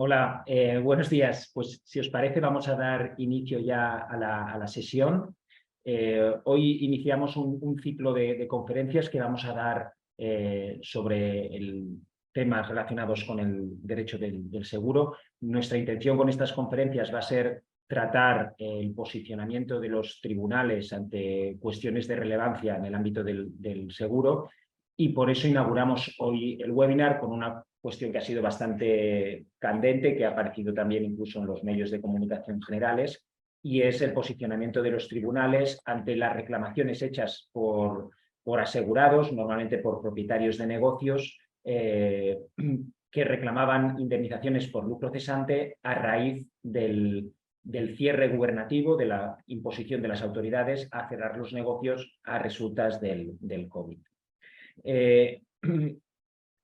Hola, buenos días. Pues si os parece vamos a dar inicio ya a la sesión. Hoy iniciamos un ciclo de conferencias que vamos a dar sobre temas relacionados con el derecho del seguro. Nuestra intención con estas conferencias va a ser tratar el posicionamiento de los tribunales ante cuestiones de relevancia en el ámbito del seguro, y por eso inauguramos hoy el webinar con una cuestión que ha sido bastante candente, que ha aparecido también incluso en los medios de comunicación generales, y es el posicionamiento de los tribunales ante las reclamaciones hechas por asegurados, normalmente por propietarios de negocios, que reclamaban indemnizaciones por lucro cesante a raíz del cierre gubernativo, de la imposición de las autoridades a cerrar los negocios a resultas del COVID.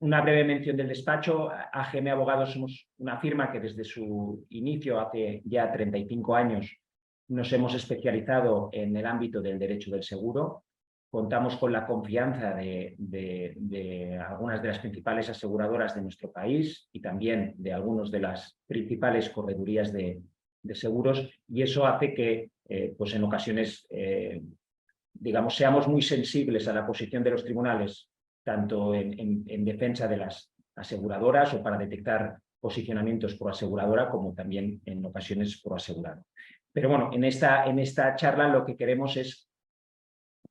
Una breve mención del despacho. AGM Abogados somos una firma que desde su inicio, hace ya 35 años, nos hemos especializado en el ámbito del derecho del seguro. Contamos con la confianza de algunas de las principales aseguradoras de nuestro país y también de algunas de las principales corredurías de seguros, y eso hace que pues en ocasiones digamos, seamos muy sensibles a la posición de los tribunales, tanto en defensa de las aseguradoras o para detectar posicionamientos pro aseguradora, como también en ocasiones pro asegurado. Pero bueno, en esta charla lo que queremos es,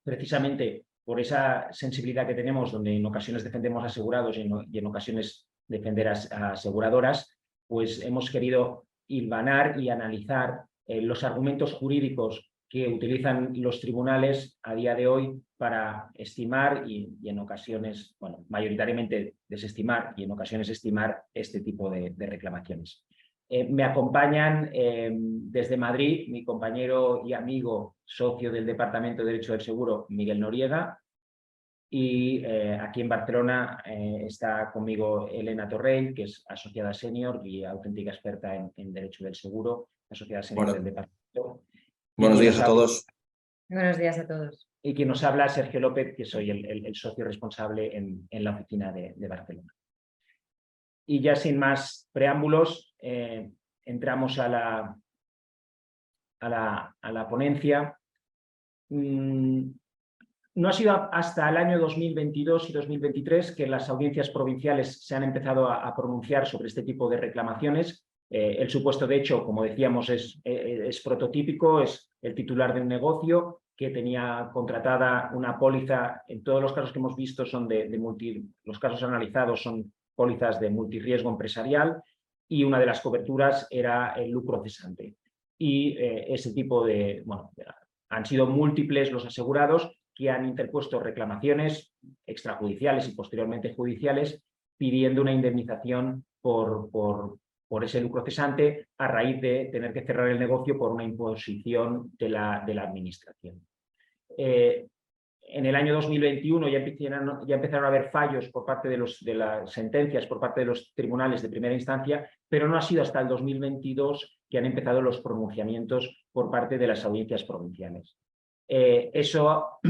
precisamente por esa sensibilidad que tenemos, donde en ocasiones defendemos asegurados y en ocasiones defender a aseguradoras, pues hemos querido hilvanar y analizar los argumentos jurídicos que utilizan los tribunales a día de hoy para estimar y en ocasiones, bueno, mayoritariamente desestimar y en ocasiones estimar este tipo de reclamaciones. Me acompañan desde Madrid mi compañero y amigo, socio del Departamento de Derecho del Seguro, Miguel Noriega, y aquí en Barcelona está conmigo Elena Torrell, que es asociada senior y auténtica experta en Derecho del Seguro, asociada senior del Departamento. Buenos días a todos. Buenos días a todos. Y quien nos habla, Sergio López, que soy el socio responsable en la oficina de Barcelona. Y ya sin más preámbulos, entramos a la ponencia. No ha sido hasta el año 2022 y 2023 que las audiencias provinciales se han empezado a pronunciar sobre este tipo de reclamaciones. El supuesto de hecho, como decíamos, es prototípico, es el titular de un negocio que tenía contratada una póliza. En todos los casos que hemos visto son los casos analizados son pólizas de multirriesgo empresarial, y una de las coberturas era el lucro cesante. Y ese tipo han sido múltiples los asegurados que han interpuesto reclamaciones extrajudiciales y posteriormente judiciales pidiendo una indemnización por ese lucro cesante a raíz de tener que cerrar el negocio por una imposición de la administración. En el año 2021 ya empezaron a haber fallos por parte de las sentencias por parte de los tribunales de primera instancia, pero no ha sido hasta el 2022 que han empezado los pronunciamientos por parte de las audiencias provinciales. Eso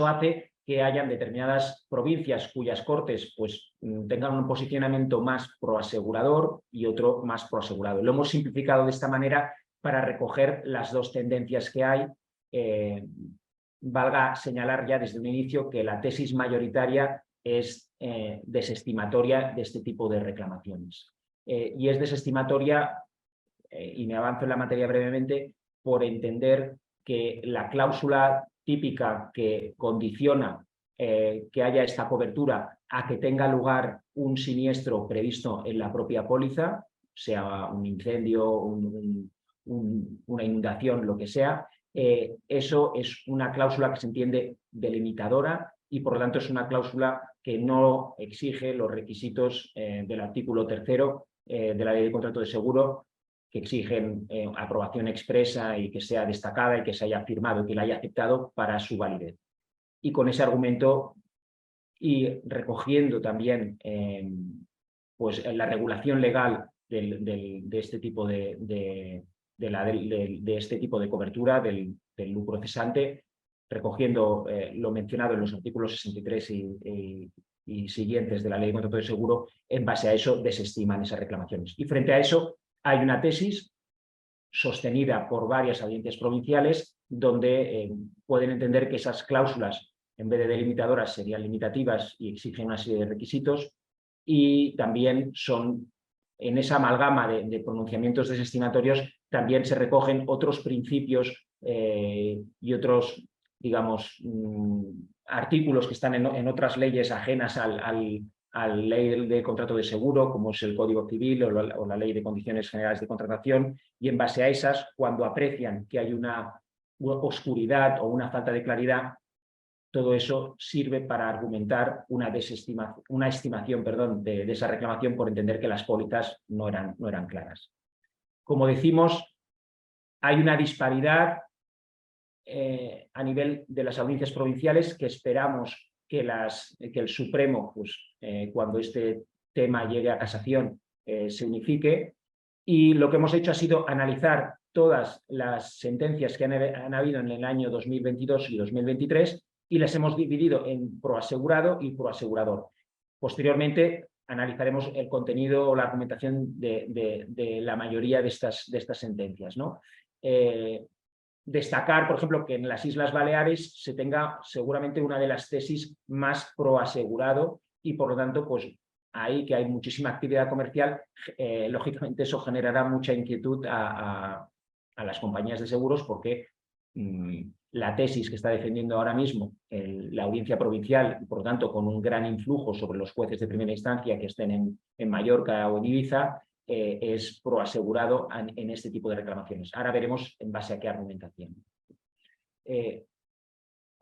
hace que hayan determinadas provincias cuyas cortes pues, tengan un posicionamiento más proasegurador y otro más proasegurado. Lo hemos simplificado de esta manera para recoger las dos tendencias que hay. Valga señalar ya desde un inicio que la tesis mayoritaria es desestimatoria de este tipo de reclamaciones. Y es desestimatoria, y me avanzo en la materia brevemente, por entender que la cláusula típica que condiciona que haya esta cobertura a que tenga lugar un siniestro previsto en la propia póliza, sea un incendio, una inundación, lo que sea, eso es una cláusula que se entiende delimitadora y por lo tanto es una cláusula que no exige los requisitos del artículo 3º de la Ley de Contrato de Seguro, que exigen aprobación expresa y que sea destacada y que se haya firmado y que la haya aceptado para su validez. Y con ese argumento y recogiendo también pues la regulación legal de este tipo de este tipo de cobertura del lucro cesante, recogiendo lo mencionado en los artículos 63 y siguientes de la Ley de Contrato de Seguro, en base a eso desestiman esas reclamaciones. Y frente a eso hay una tesis sostenida por varias audiencias provinciales donde pueden entender que esas cláusulas, en vez de delimitadoras, serían limitativas y exigen una serie de requisitos, y también son, en esa amalgama de pronunciamientos desestimatorios, también se recogen otros principios y otros, digamos, artículos que están en otras leyes ajenas a la ley de contrato de seguro, como es el Código Civil o la Ley de Condiciones Generales de Contratación, y en base a esas, cuando aprecian que hay una oscuridad o una falta de claridad, todo eso sirve para argumentar una estimación de esa reclamación por entender que las pólizas no eran claras. Como decimos, hay una disparidad a nivel de las audiencias provinciales que esperamos que el Supremo, pues, cuando este tema llegue a casación, se unifique. Y lo que hemos hecho ha sido analizar todas las sentencias que han habido en el año 2022 y 2023 y las hemos dividido en proasegurado y proasegurador. Posteriormente analizaremos el contenido o la argumentación de la mayoría de estas sentencias, ¿no? Destacar, por ejemplo, que en las Islas Baleares se tenga seguramente una de las tesis más proasegurado y, por lo tanto, pues ahí que hay muchísima actividad comercial, lógicamente eso generará mucha inquietud a las compañías de seguros, porque la tesis que está defendiendo ahora mismo la audiencia provincial, por lo tanto con un gran influjo sobre los jueces de primera instancia que estén en Mallorca o en Ibiza, es proasegurado en este tipo de reclamaciones. Ahora veremos en base a qué argumentación.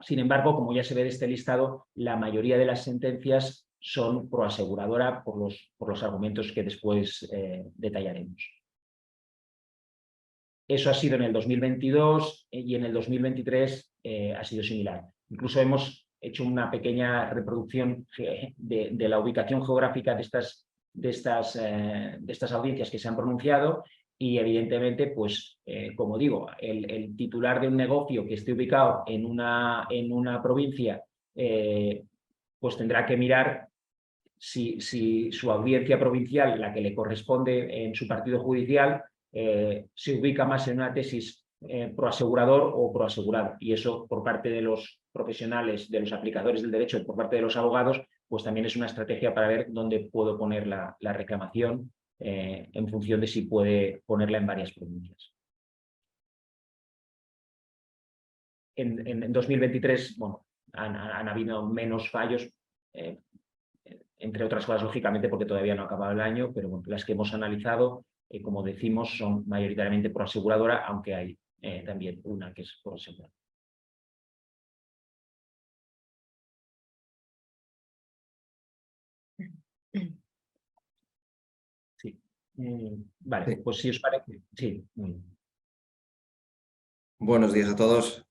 Sin embargo, como ya se ve de este listado, la mayoría de las sentencias son proaseguradora por los argumentos que después detallaremos. Eso ha sido en el 2022 y en el 2023 ha sido similar. Incluso hemos hecho una pequeña reproducción de la ubicación geográfica de estas audiencias que se han pronunciado y, evidentemente, pues, como digo, el titular de un negocio que esté ubicado en una provincia, pues tendrá que mirar si su audiencia provincial, la que le corresponde en su partido judicial, se ubica más en una tesis proasegurador o proasegurado. Y eso, por parte de los profesionales, de los aplicadores del derecho, por parte de los abogados, pues también es una estrategia para ver dónde puedo poner la reclamación en función de si puede ponerla en varias provincias. En 2023, bueno, han habido menos fallos, entre otras cosas, lógicamente, porque todavía no ha acabado el año, pero bueno, las que hemos analizado, como decimos, son mayoritariamente proaseguradora, aunque hay también una que es proaseguradora. Sí. Vale, pues si os parece. Sí. Buenos días a todos.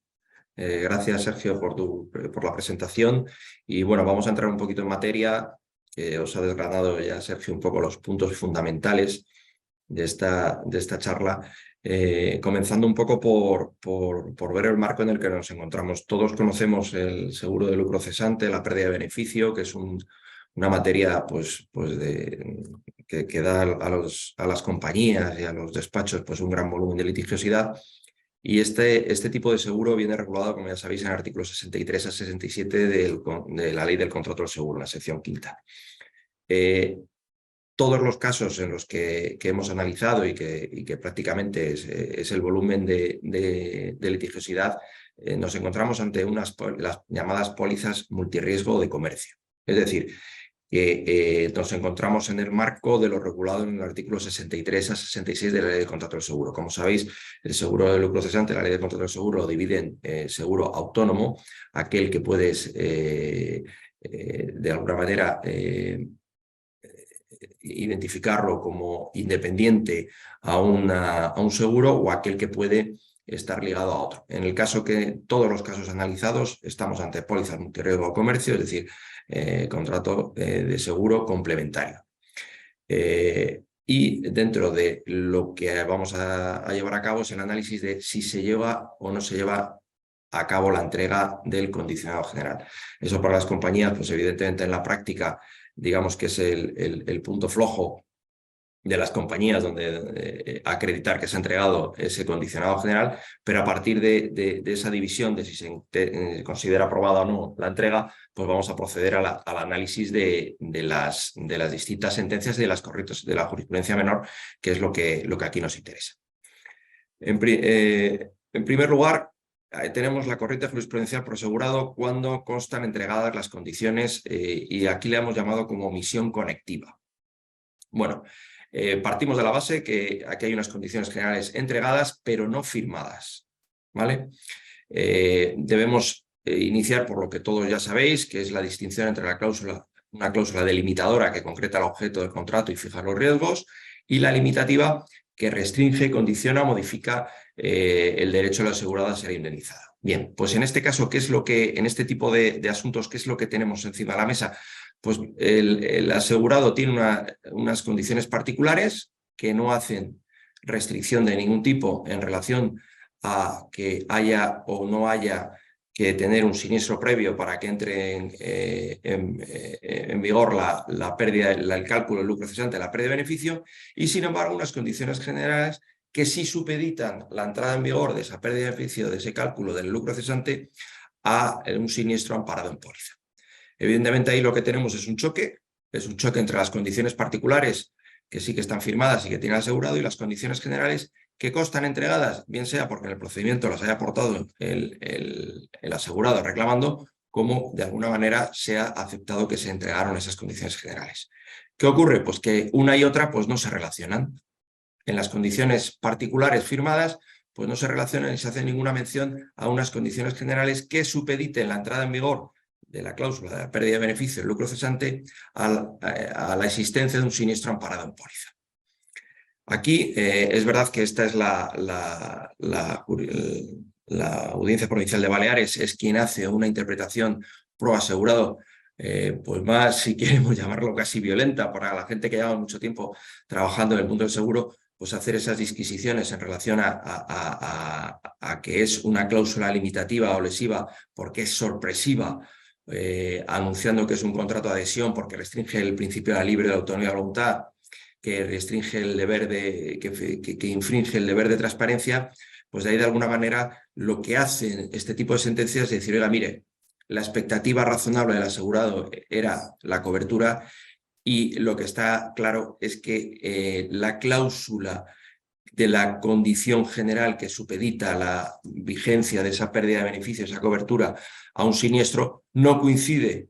Gracias, Sergio, por la presentación. Y bueno, vamos a entrar un poquito en materia, que os ha desgranado ya Sergio un poco los puntos fundamentales de esta charla, comenzando un poco por ver el marco en el que nos encontramos. Todos conocemos el seguro de lucro cesante, la pérdida de beneficio, que es una materia que da a las compañías y a los despachos pues un gran volumen de litigiosidad. Y este tipo de seguro viene regulado, como ya sabéis, en el artículo 63 a 67 de la Ley del Contrato del Seguro, en la sección quinta. Todos los casos en los que hemos analizado y que prácticamente es el volumen de litigiosidad, nos encontramos ante las llamadas pólizas multirriesgo de comercio. Es decir, que nos encontramos en el marco de lo regulado en el artículo 63 a 66 de la Ley de Contrato del Seguro. Como sabéis, el seguro de lucro cesante, la Ley de Contrato del Seguro, lo divide en seguro autónomo, aquel que puedes, de alguna manera, identificarlo como independiente a un seguro, o aquel que puede estar ligado a otro. En el caso que todos los casos analizados estamos ante pólizas multirriesgo de comercio, es decir, contrato de seguro complementario. Y dentro de lo que vamos a llevar a cabo es el análisis de si se lleva o no se lleva a cabo la entrega del condicionado general. Eso para las compañías, pues evidentemente en la práctica, digamos que es el punto flojo de las compañías donde acreditar que se ha entregado ese condicionado general, pero a partir de esa división de si se considera aprobada o no la entrega, pues vamos a proceder al análisis de las distintas sentencias y de las corrientes de la jurisprudencia menor, que es lo que aquí nos interesa. En primer lugar, tenemos la corriente jurisprudencial por asegurado cuando constan entregadas las condiciones y aquí le hemos llamado como omisión conectiva. Bueno, partimos de la base que aquí hay unas condiciones generales entregadas, pero no firmadas, ¿vale? Debemos iniciar por lo que todos ya sabéis, que es la distinción entre una cláusula delimitadora que concreta el objeto del contrato y fija los riesgos, y la limitativa que restringe, condiciona o modifica el derecho de la asegurada a ser indemnizada. Bien, pues en este caso, en este tipo de asuntos, ¿qué es lo que tenemos encima de la mesa? Pues el asegurado tiene unas condiciones particulares que no hacen restricción de ningún tipo en relación a que haya o no haya que tener un siniestro previo para que entre en vigor la pérdida, el cálculo del lucro cesante, la pérdida de beneficio, y sin embargo unas condiciones generales que sí supeditan la entrada en vigor de esa pérdida de beneficio, de ese cálculo del lucro cesante, a un siniestro amparado en póliza. Evidentemente ahí lo que tenemos es un choque entre las condiciones particulares que sí que están firmadas y que tiene el asegurado y las condiciones generales que constan entregadas, bien sea porque en el procedimiento las haya aportado el asegurado reclamando, como de alguna manera se ha aceptado que se entregaron esas condiciones generales. ¿Qué ocurre? Pues que una y otra pues no se relacionan. En las condiciones particulares firmadas pues no se relacionan ni se hace ninguna mención a unas condiciones generales que supediten la entrada en vigor de la cláusula de la pérdida de beneficio del lucro cesante a la existencia de un siniestro amparado en póliza. Aquí es verdad que esta es la Audiencia Provincial de Baleares, es quien hace una interpretación pro asegurado, pues más, si queremos llamarlo casi violenta, para la gente que lleva mucho tiempo trabajando en el mundo del seguro, pues hacer esas disquisiciones en relación a que es una cláusula limitativa o lesiva porque es sorpresiva, anunciando que es un contrato de adhesión porque restringe el principio de la libre autonomía de voluntad, que restringe el deber que infringe el deber de transparencia, pues de ahí de alguna manera lo que hacen este tipo de sentencias es decir, oiga, mire, la expectativa razonable del asegurado era la cobertura y lo que está claro es que la cláusula de la condición general que supedita la vigencia de esa pérdida de beneficio, esa cobertura a un siniestro, no coincide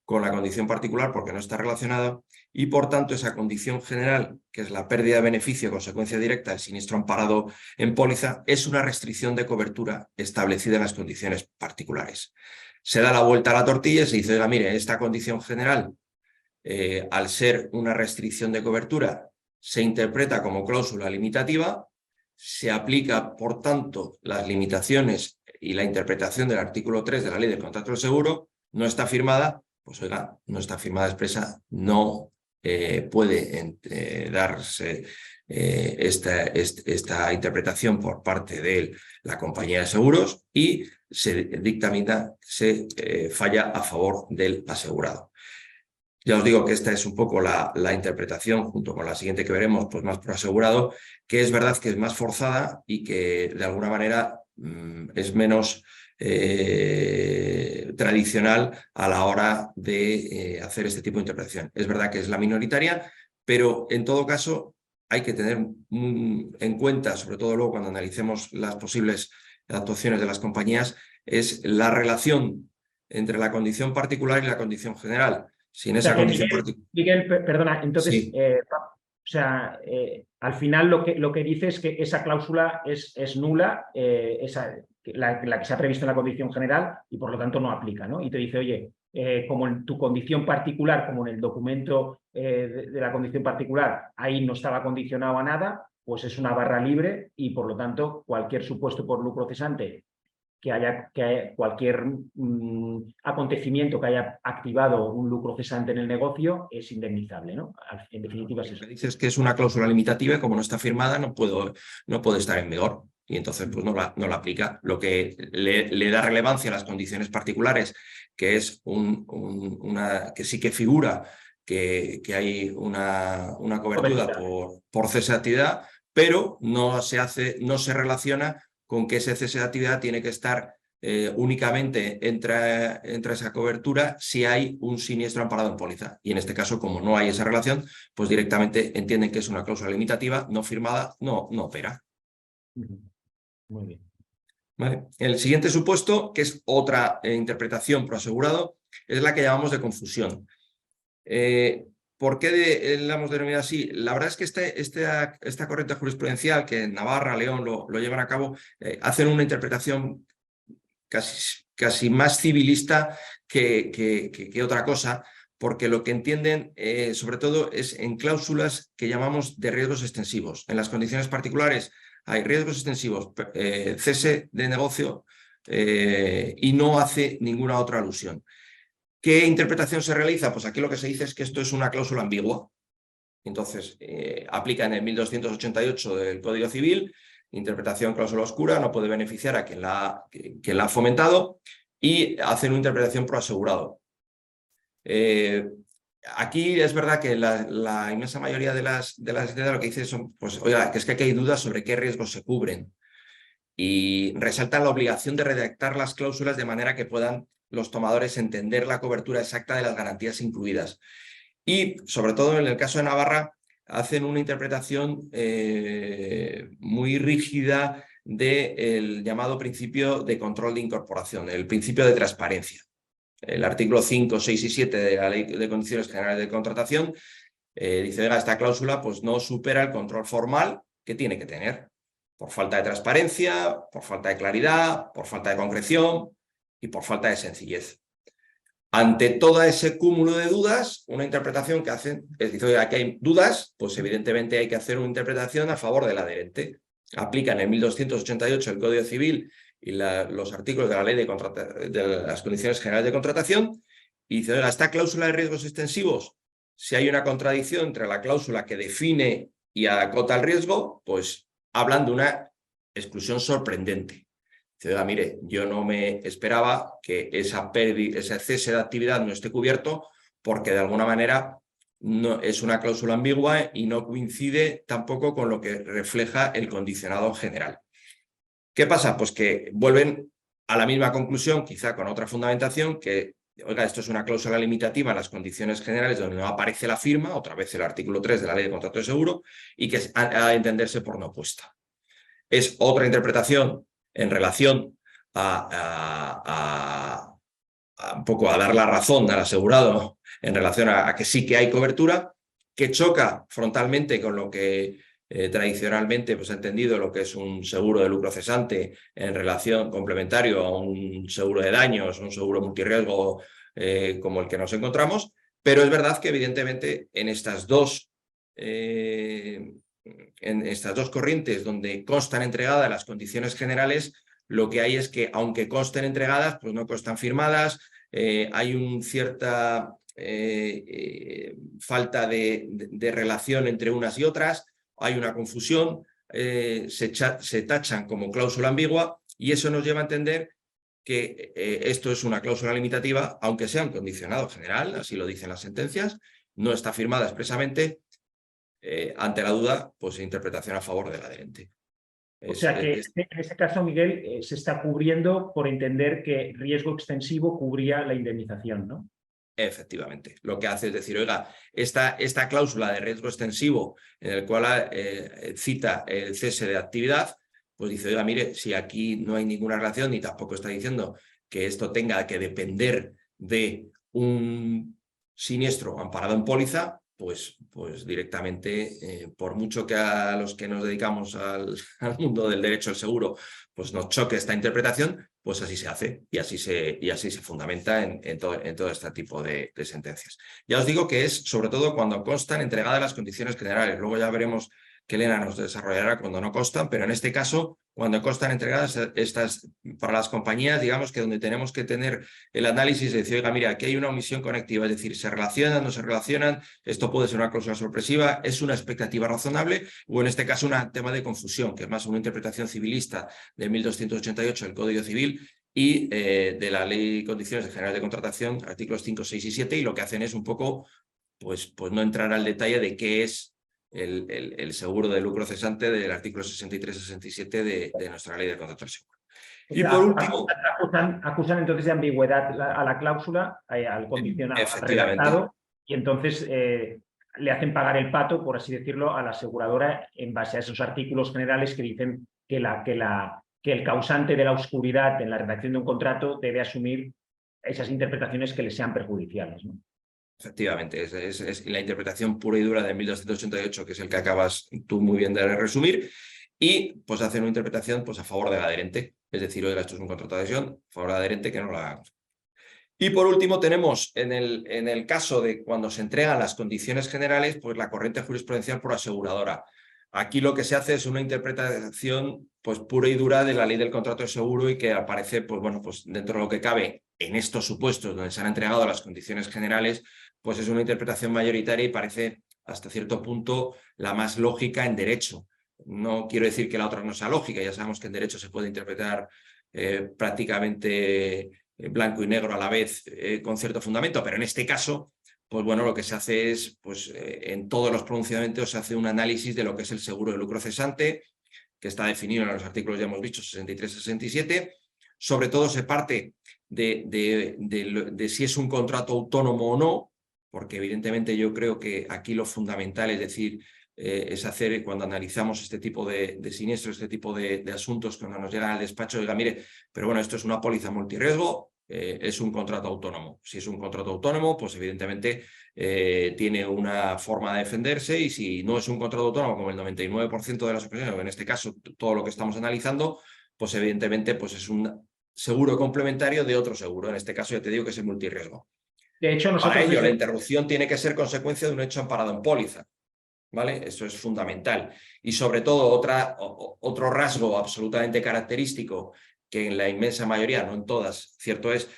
con la condición particular porque no está relacionada y por tanto esa condición general, que es la pérdida de beneficio consecuencia directa del siniestro amparado en póliza, es una restricción de cobertura establecida en las condiciones particulares. Se da la vuelta a la tortilla y se dice, oiga, mire, esta condición general, al ser una restricción de cobertura, se interpreta como cláusula limitativa, se aplica, por tanto, las limitaciones y la interpretación del artículo 3 de la Ley del Contrato del Seguro, no está firmada, pues oiga, no está firmada expresa, no puede darse esta interpretación por parte de la compañía de seguros y se dictamina, se falla a favor del asegurado. Ya os digo que esta es un poco la interpretación, junto con la siguiente que veremos, pues más por asegurado, que es verdad que es más forzada y que de alguna manera es menos tradicional a la hora de hacer este tipo de interpretación. Es verdad que es la minoritaria, pero en todo caso hay que tener en cuenta, sobre todo luego cuando analicemos las posibles actuaciones de las compañías, es la relación entre la condición particular y la condición general. Si en esa condición Miguel, perdona, entonces, sí. Al final lo que dice es que esa cláusula es nula, la que se ha previsto en la condición general y por lo tanto no aplica, ¿no? Y te dice, oye, como en tu condición particular, como en el documento de la condición particular, ahí no estaba condicionado a nada, pues es una barra libre y por lo tanto cualquier supuesto por lucro cesante que haya cualquier acontecimiento que haya activado un lucro cesante en el negocio es indemnizable, ¿no? En definitiva es eso. Dices que es una cláusula limitativa y como no está firmada no puede estar en vigor. y entonces pues no la aplica. Lo que le da relevancia a las condiciones particulares, que es que sí que figura que hay una cobertura por cese de actividad, pero no se relaciona con que ese cese de actividad tiene que estar únicamente entra esa cobertura si hay un siniestro amparado en póliza. Y en este caso, como no hay esa relación, pues directamente entienden que es una cláusula limitativa, no firmada, no opera. Muy bien. ¿Vale? El siguiente supuesto, que es otra interpretación pro asegurado, es la que llamamos de confusión. ¿Por qué la hemos denominado así? La verdad es que esta corriente jurisprudencial que Navarra, León lo llevan a cabo, hacen una interpretación casi más civilista que otra cosa, porque lo que entienden sobre todo es en cláusulas que llamamos de riesgos extensivos. En las condiciones particulares hay riesgos extensivos, cese de negocio y no hace ninguna otra alusión. ¿Qué interpretación se realiza? Pues aquí lo que se dice es que esto es una cláusula ambigua. Entonces, aplica en el 1288 del Código Civil, interpretación cláusula oscura, no puede beneficiar a quien la ha fomentado, y hacen una interpretación pro asegurado. Aquí es verdad que la inmensa mayoría de las sentencias lo que dice son, pues, oiga, que es que aquí hay dudas sobre qué riesgos se cubren. Y resaltan la obligación de redactar las cláusulas de manera que puedan los tomadores entender la cobertura exacta de las garantías incluidas. Y, sobre todo en el caso de Navarra, hacen una interpretación muy rígida del llamado principio de control de incorporación, el principio de transparencia. El artículo 5, 6 y 7 de la Ley de Condiciones Generales de Contratación dice, oiga, esta cláusula pues, no supera el control formal que tiene que tener, por falta de transparencia, por falta de claridad, por falta de concreción y por falta de sencillez. Ante todo ese cúmulo de dudas, una interpretación que hacen es decir, oiga, aquí hay dudas, pues evidentemente hay que hacer una interpretación a favor del adherente. Aplican en 1288 el Código Civil y los artículos de la Ley de las Condiciones Generales de Contratación, y dice, oiga, esta cláusula de riesgos extensivos, si hay una contradicción entre la cláusula que define y acota el riesgo, pues hablan de una exclusión sorprendente. Dice, oiga, mire, yo no me esperaba que ese cese de actividad no esté cubierto porque de alguna manera no, es una cláusula ambigua y no coincide tampoco con lo que refleja el condicionado general. ¿Qué pasa? Pues que vuelven a la misma conclusión, quizá con otra fundamentación, que, oiga, esto es una cláusula limitativa en las condiciones generales donde no aparece la firma, otra vez el artículo 3 de la Ley de Contrato de Seguro, y que ha de entenderse por no puesta. Es otra interpretación en relación un poco a dar la razón al asegurado, ¿no? En relación a que sí que hay cobertura, que choca frontalmente con lo que tradicionalmente pues, ha entendido lo que es un seguro de lucro cesante en relación complementario a un seguro de daños, un seguro multirriesgo como el que nos encontramos, pero es verdad que evidentemente en estas dos corrientes donde constan entregadas las condiciones generales, lo que hay es que, aunque consten entregadas, pues no constan firmadas, hay una cierta falta de relación entre unas y otras, hay una confusión, se tachan como cláusula ambigua, y eso nos lleva a entender que esto es una cláusula limitativa, aunque sea un condicionado general, así lo dicen las sentencias, no está firmada expresamente. Ante la duda, pues interpretación a favor del adherente. O sea que en este caso, Miguel, se está cubriendo por entender que riesgo extensivo cubría la indemnización, ¿no? Efectivamente. Lo que hace es decir, oiga, esta cláusula de riesgo extensivo en el cual cita el cese de actividad, pues dice, oiga, mire, si aquí no hay ninguna relación ni tampoco está diciendo que esto tenga que depender de un siniestro amparado en póliza, pues directamente, por mucho que a los que nos dedicamos al mundo del derecho al seguro, pues nos choque esta interpretación, pues así se hace y así se fundamenta en todo este tipo de sentencias. Ya os digo que es sobre todo cuando constan entregadas las condiciones generales. Luego ya veremos que Elena nos desarrollará cuando no constan, pero en este caso, cuando constan entregadas estas para las compañías, digamos que donde tenemos que tener el análisis de decir, oiga, mira, aquí hay una omisión conectiva, es decir, se relacionan, no se relacionan, esto puede ser una cláusula sorpresiva, es una expectativa razonable, o en este caso un tema de confusión, que es más una interpretación civilista de 1288 del Código Civil y de la Ley de Condiciones Generales de Contratación, artículos 5, 6 y 7, y lo que hacen es un poco, pues no entrar al detalle de qué es el seguro de lucro cesante del artículo 63-67 de nuestra Ley de Contrato del Seguro. O Y sea, por último... acusan entonces de ambigüedad a la cláusula, al condicionado, al redactado, y entonces le hacen pagar el pato, por así decirlo, a la aseguradora en base a esos artículos generales que dicen que el causante de la oscuridad en la redacción de un contrato debe asumir esas interpretaciones que le sean perjudiciales, ¿no? Efectivamente, es la interpretación pura y dura de 1288, que es el que acabas tú muy bien de resumir, y pues hacen una interpretación pues, a favor del adherente, es decir, oiga, esto es un contrato de adhesión, a favor del adherente que no lo hagamos. Y por último tenemos en el caso de cuando se entregan las condiciones generales, pues la corriente jurisprudencial por aseguradora. Aquí lo que se hace es una interpretación pues pura y dura de la ley del contrato de seguro y que aparece, pues bueno, pues dentro de lo que cabe en estos supuestos donde se han entregado las condiciones generales, pues es una interpretación mayoritaria y parece hasta cierto punto la más lógica en derecho. No quiero decir que la otra no sea lógica, ya sabemos que en derecho se puede interpretar prácticamente blanco y negro a la vez con cierto fundamento, pero en este caso, pues bueno, lo que se hace es, pues en todos los pronunciamientos se hace un análisis de lo que es el seguro de lucro cesante, que está definido en los artículos, ya hemos dicho, 63 y 67. Sobre todo se parte de si es un contrato autónomo o no, porque evidentemente yo creo que aquí lo fundamental es decir, es hacer cuando analizamos este tipo de siniestros, este tipo de asuntos, cuando nos llegan al despacho, diga, mire, pero bueno, esto es una póliza multirriesgo, es un contrato autónomo. Si es un contrato autónomo, pues evidentemente tiene una forma de defenderse y si no es un contrato autónomo, como el 99% de las ocasiones, o en este caso todo lo que estamos analizando, pues evidentemente pues es un seguro complementario de otro seguro. En este caso ya te digo que es el multirriesgo. De hecho, nosotros para ello, la interrupción tiene que ser consecuencia de un hecho amparado en póliza. ¿Vale? Eso es fundamental. Y sobre todo, otro rasgo absolutamente característico que en la inmensa mayoría, no en todas, cierto es,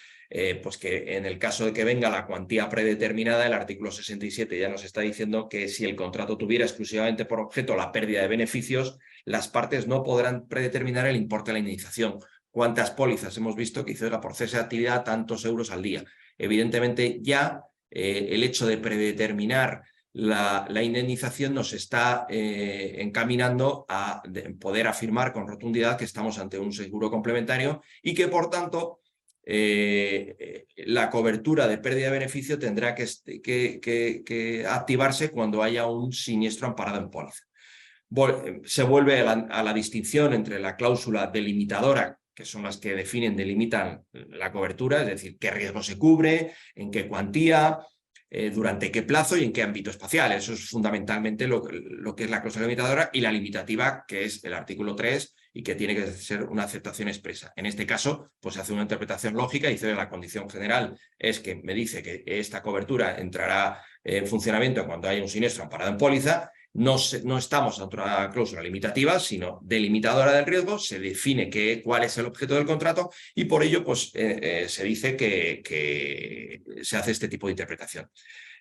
pues que en el caso de que venga la cuantía predeterminada, el artículo 67 ya nos está diciendo que si el contrato tuviera exclusivamente por objeto la pérdida de beneficios, las partes no podrán predeterminar el importe de la indemnización. ¿Cuántas pólizas hemos visto que hizo por cese de actividad tantos euros al día? Evidentemente ya el hecho de predeterminar la indemnización nos está encaminando a poder afirmar con rotundidad que estamos ante un seguro complementario y que, por tanto, la cobertura de pérdida de beneficio tendrá que activarse cuando haya un siniestro amparado en póliza. Se vuelve a la distinción entre la cláusula delimitadora, que son las que definen, delimitan la cobertura, es decir, qué riesgo se cubre, en qué cuantía, durante qué plazo y en qué ámbito espacial. Eso es fundamentalmente lo que es la cláusula limitadora, y la limitativa, que es el artículo 3 y que tiene que ser una aceptación expresa. En este caso, pues se hace una interpretación lógica y dice la condición general es que me dice que esta cobertura entrará en funcionamiento cuando haya un siniestro amparado en póliza. No estamos ante una cláusula limitativa, sino delimitadora del riesgo. Se define cuál es el objeto del contrato y por ello pues, se dice que se hace este tipo de interpretación.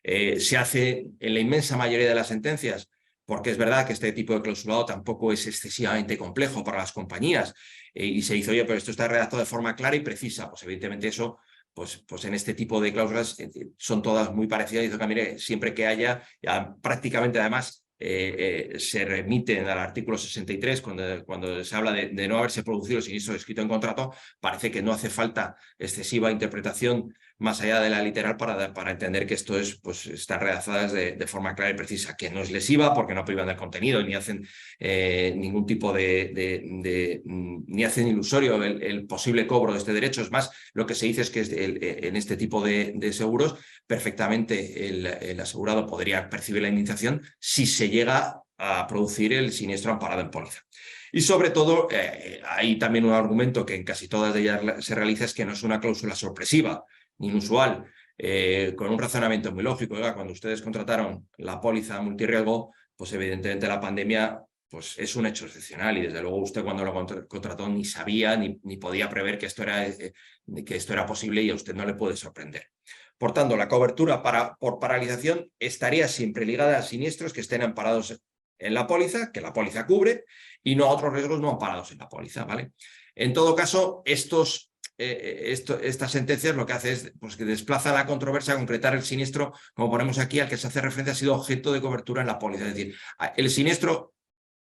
Se hace en la inmensa mayoría de las sentencias, porque es verdad que este tipo de clausulado tampoco es excesivamente complejo para las compañías y se dice, oye, pero esto está redactado de forma clara y precisa. Pues evidentemente eso... Pues en este tipo de cláusulas son todas muy parecidas y dice que, mire, siempre que haya, prácticamente además se remiten al artículo 63 cuando se habla de no haberse producido el siniestro descrito en contrato, parece que no hace falta excesiva interpretación más allá de la literal para entender que esto pues, están redactadas de forma clara y precisa, que no es lesiva porque no privan del contenido ni hacen ningún tipo ni hacen ilusorio el posible cobro de este derecho. Es más, lo que se dice es que en este tipo de seguros perfectamente el asegurado podría percibir la indemnización si se llega a producir el siniestro amparado en póliza. Y sobre todo, hay también un argumento que en casi todas de ellas se realiza, es que no es una cláusula sorpresiva ni inusual. con un razonamiento muy lógico. Oiga, cuando ustedes contrataron la póliza multirriesgo, pues evidentemente la pandemia pues es un hecho excepcional y desde luego usted cuando lo contrató ni sabía ni podía prever que esto era posible y a usted no le puede sorprender. Por tanto, la cobertura por paralización estaría siempre ligada a siniestros que estén amparados en la póliza, que la póliza cubre, y no a otros riesgos no amparados en la póliza, ¿vale? En todo caso, estas sentencias lo que hace es pues, que desplaza la controversia a concretar el siniestro, como ponemos aquí, al que se hace referencia, ha sido objeto de cobertura en la póliza. Es decir, el siniestro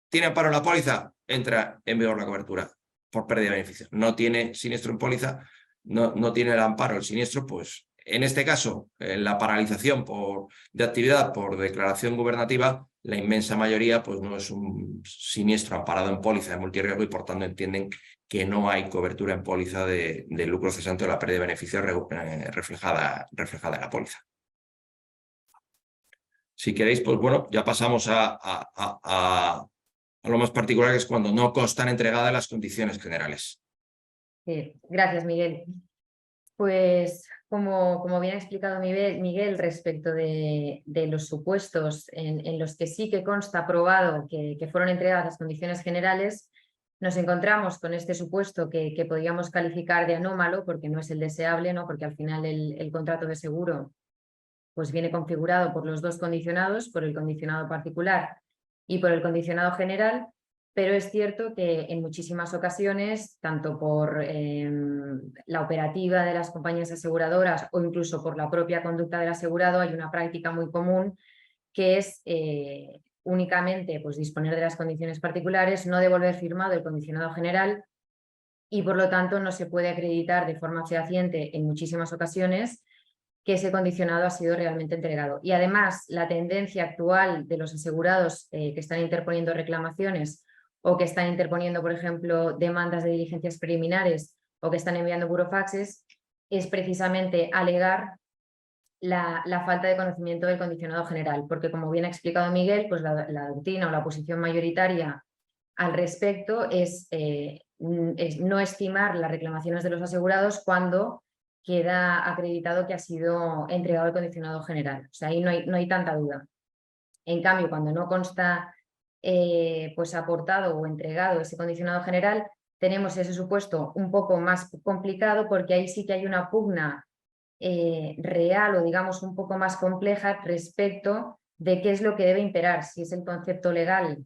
tiene amparo en la póliza, entra en vigor la cobertura por pérdida de beneficio. No tiene siniestro en póliza, no tiene el amparo el siniestro, pues en este caso, la paralización de actividad por declaración gubernativa, la inmensa mayoría pues no es un siniestro amparado en póliza de multirriesgo y por tanto entienden que no hay cobertura en póliza de lucro cesante o la pérdida de beneficio reflejada en la póliza. Si queréis, pues bueno, ya pasamos a lo más particular, que es cuando no constan entregadas las condiciones generales. Sí, gracias, Miguel. Pues como bien ha explicado Miguel respecto de los supuestos en los que sí que consta probado que fueron entregadas las condiciones generales, nos encontramos con este supuesto que podríamos calificar de anómalo porque no es el deseable, ¿no? Porque al final el contrato de seguro pues viene configurado por los dos condicionados, por el condicionado particular y por el condicionado general, pero es cierto que en muchísimas ocasiones, tanto por la operativa de las compañías aseguradoras o incluso por la propia conducta del asegurado, hay una práctica muy común que es únicamente pues, disponer de las condiciones particulares, no devolver firmado el condicionado general y por lo tanto no se puede acreditar de forma fehaciente en muchísimas ocasiones que ese condicionado ha sido realmente entregado. Y además, la tendencia actual de los asegurados que están interponiendo reclamaciones o que están interponiendo, por ejemplo, demandas de diligencias preliminares o que están enviando burofaxes, es precisamente alegar la falta de conocimiento del condicionado general, porque como bien ha explicado Miguel, pues la doctrina o la posición mayoritaria al respecto es no estimar las reclamaciones de los asegurados cuando queda acreditado que ha sido entregado el condicionado general. O sea, ahí no hay tanta duda. En cambio, cuando no consta pues aportado o entregado ese condicionado general, tenemos ese supuesto un poco más complicado porque ahí sí que hay una pugna real o digamos un poco más compleja respecto de qué es lo que debe imperar, si es el concepto legal,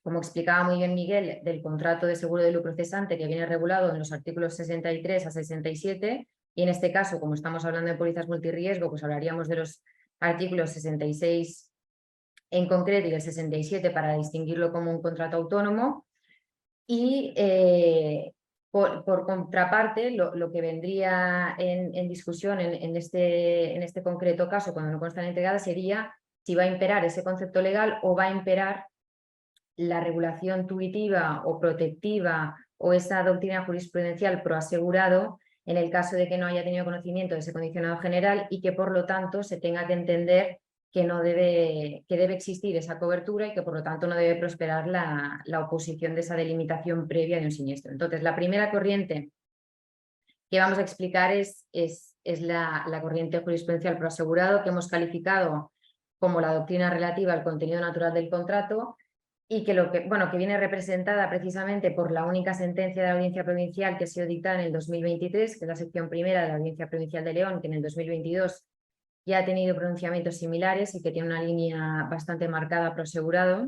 como explicaba muy bien Miguel, del contrato de seguro de lucro cesante que viene regulado en los artículos 63 a 67 y en este caso, como estamos hablando de pólizas multirriesgo, pues hablaríamos de los artículos 66 en concreto y el 67 para distinguirlo como un contrato autónomo y por contraparte, lo que vendría en discusión en este concreto caso, cuando no constan entregadas, sería si va a imperar ese concepto legal o va a imperar la regulación tuitiva o protectiva o esa doctrina jurisprudencial pro asegurado en el caso de que no haya tenido conocimiento de ese condicionado general y que por lo tanto se tenga que entender que debe existir esa cobertura y que por lo tanto no debe prosperar la oposición de esa delimitación previa de un siniestro. Entonces, la primera corriente que vamos a explicar es la corriente jurisprudencial pro asegurado que hemos calificado como la doctrina relativa al contenido natural del contrato y que viene representada precisamente por la única sentencia de la Audiencia Provincial que ha sido dictada en el 2023, que es la sección primera de la Audiencia Provincial de León, que en el 2022 ya ha tenido pronunciamientos similares y que tiene una línea bastante marcada pro asegurado.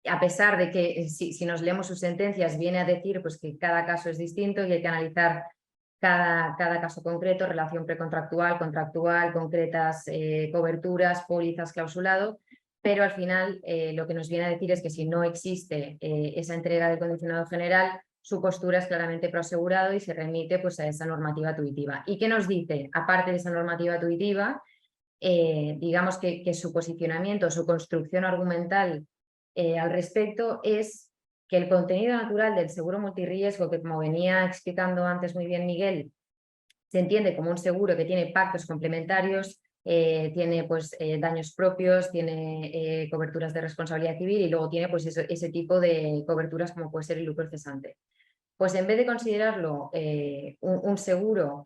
A pesar de que si nos leemos sus sentencias viene a decir pues, que cada caso es distinto y hay que analizar cada caso concreto, relación precontractual, contractual, concretas coberturas, pólizas, clausulado, pero al final lo que nos viene a decir es que si no existe esa entrega del condicionado general, su postura es claramente proasegurado y se remite pues, a esa normativa tuitiva. ¿Y qué nos dice? Aparte de esa normativa tuitiva, digamos que su posicionamiento, su construcción argumental al respecto es que el contenido natural del seguro multirriesgo, que como venía explicando antes muy bien Miguel, se entiende como un seguro que tiene pactos complementarios, tiene pues, daños propios, tiene coberturas de responsabilidad civil y luego tiene pues, ese tipo de coberturas como puede ser el lucro cesante. pues en vez de considerarlo un seguro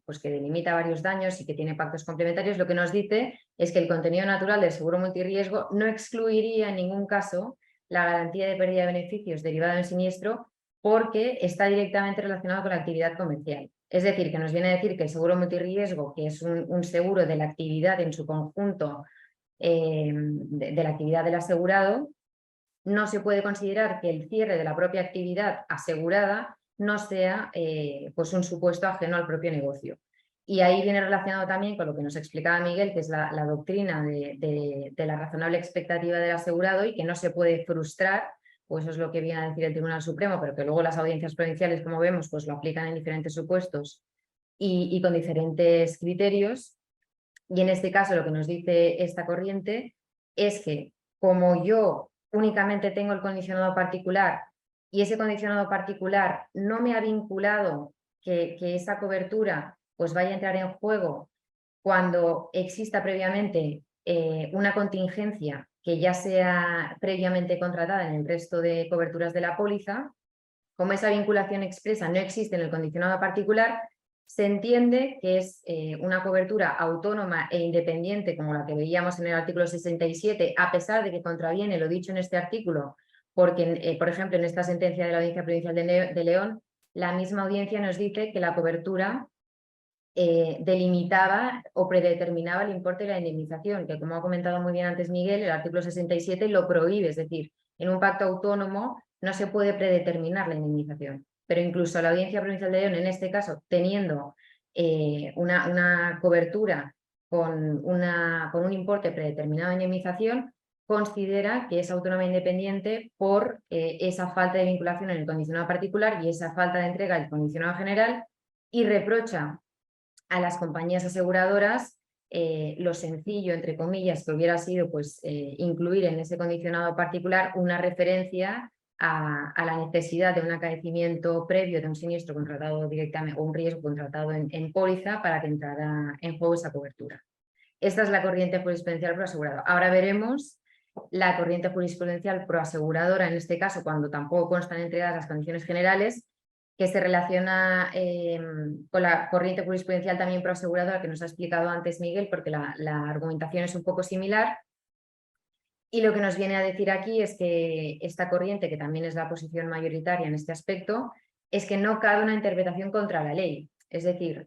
pues que delimita varios daños y que tiene pactos complementarios, lo que nos dice es que el contenido natural del seguro multirriesgo no excluiría en ningún caso la garantía de pérdida de beneficios derivada del siniestro porque está directamente relacionado con la actividad comercial. Es decir, que nos viene a decir que el seguro multirriesgo, que es un seguro de la actividad en su conjunto, de la actividad del asegurado, no se puede considerar que el cierre de la propia actividad asegurada no sea pues un supuesto ajeno al propio negocio. Y ahí viene relacionado también con lo que nos explicaba Miguel, que es la doctrina de la razonable expectativa del asegurado y que no se puede frustrar, pues eso es lo que viene a decir el Tribunal Supremo, pero que luego las audiencias provinciales, como vemos, pues lo aplican en diferentes supuestos y con diferentes criterios. Y en este caso lo que nos dice esta corriente es que como yo únicamente tengo el condicionado particular y ese condicionado particular no me ha vinculado que esa cobertura pues vaya a entrar en juego cuando exista previamente una contingencia que ya sea previamente contratada en el resto de coberturas de la póliza, como esa vinculación expresa no existe en el condicionado particular, se entiende que es una cobertura autónoma e independiente como la que veíamos en el artículo 67, a pesar de que contraviene lo dicho en este artículo, porque, por ejemplo, en esta sentencia de la Audiencia Provincial de León, la misma audiencia nos dice que la cobertura delimitaba o predeterminaba el importe de la indemnización, que como ha comentado muy bien antes Miguel, el artículo 67 lo prohíbe, es decir, en un pacto autónomo no se puede predeterminar la indemnización, pero incluso la Audiencia Provincial de León, en este caso, teniendo una cobertura con un importe predeterminado de indemnización, considera que es autónoma e independiente por esa falta de vinculación en el condicionado particular y esa falta de entrega del condicionado general, y reprocha a las compañías aseguradoras lo sencillo, entre comillas, que hubiera sido pues, incluir en ese condicionado particular una referencia a la necesidad de un acaecimiento previo de un siniestro contratado directamente o un riesgo contratado en póliza para que entrara en juego esa cobertura. Esta es la corriente jurisprudencial proaseguradora. Ahora veremos la corriente jurisprudencial proaseguradora, en este caso cuando tampoco constan entregadas las condiciones generales, que se relaciona con la corriente jurisprudencial también proaseguradora que nos ha explicado antes Miguel, porque la argumentación es un poco similar. Y lo que nos viene a decir aquí es que esta corriente, que también es la posición mayoritaria en este aspecto, es que no cabe una interpretación contra la ley. Es decir,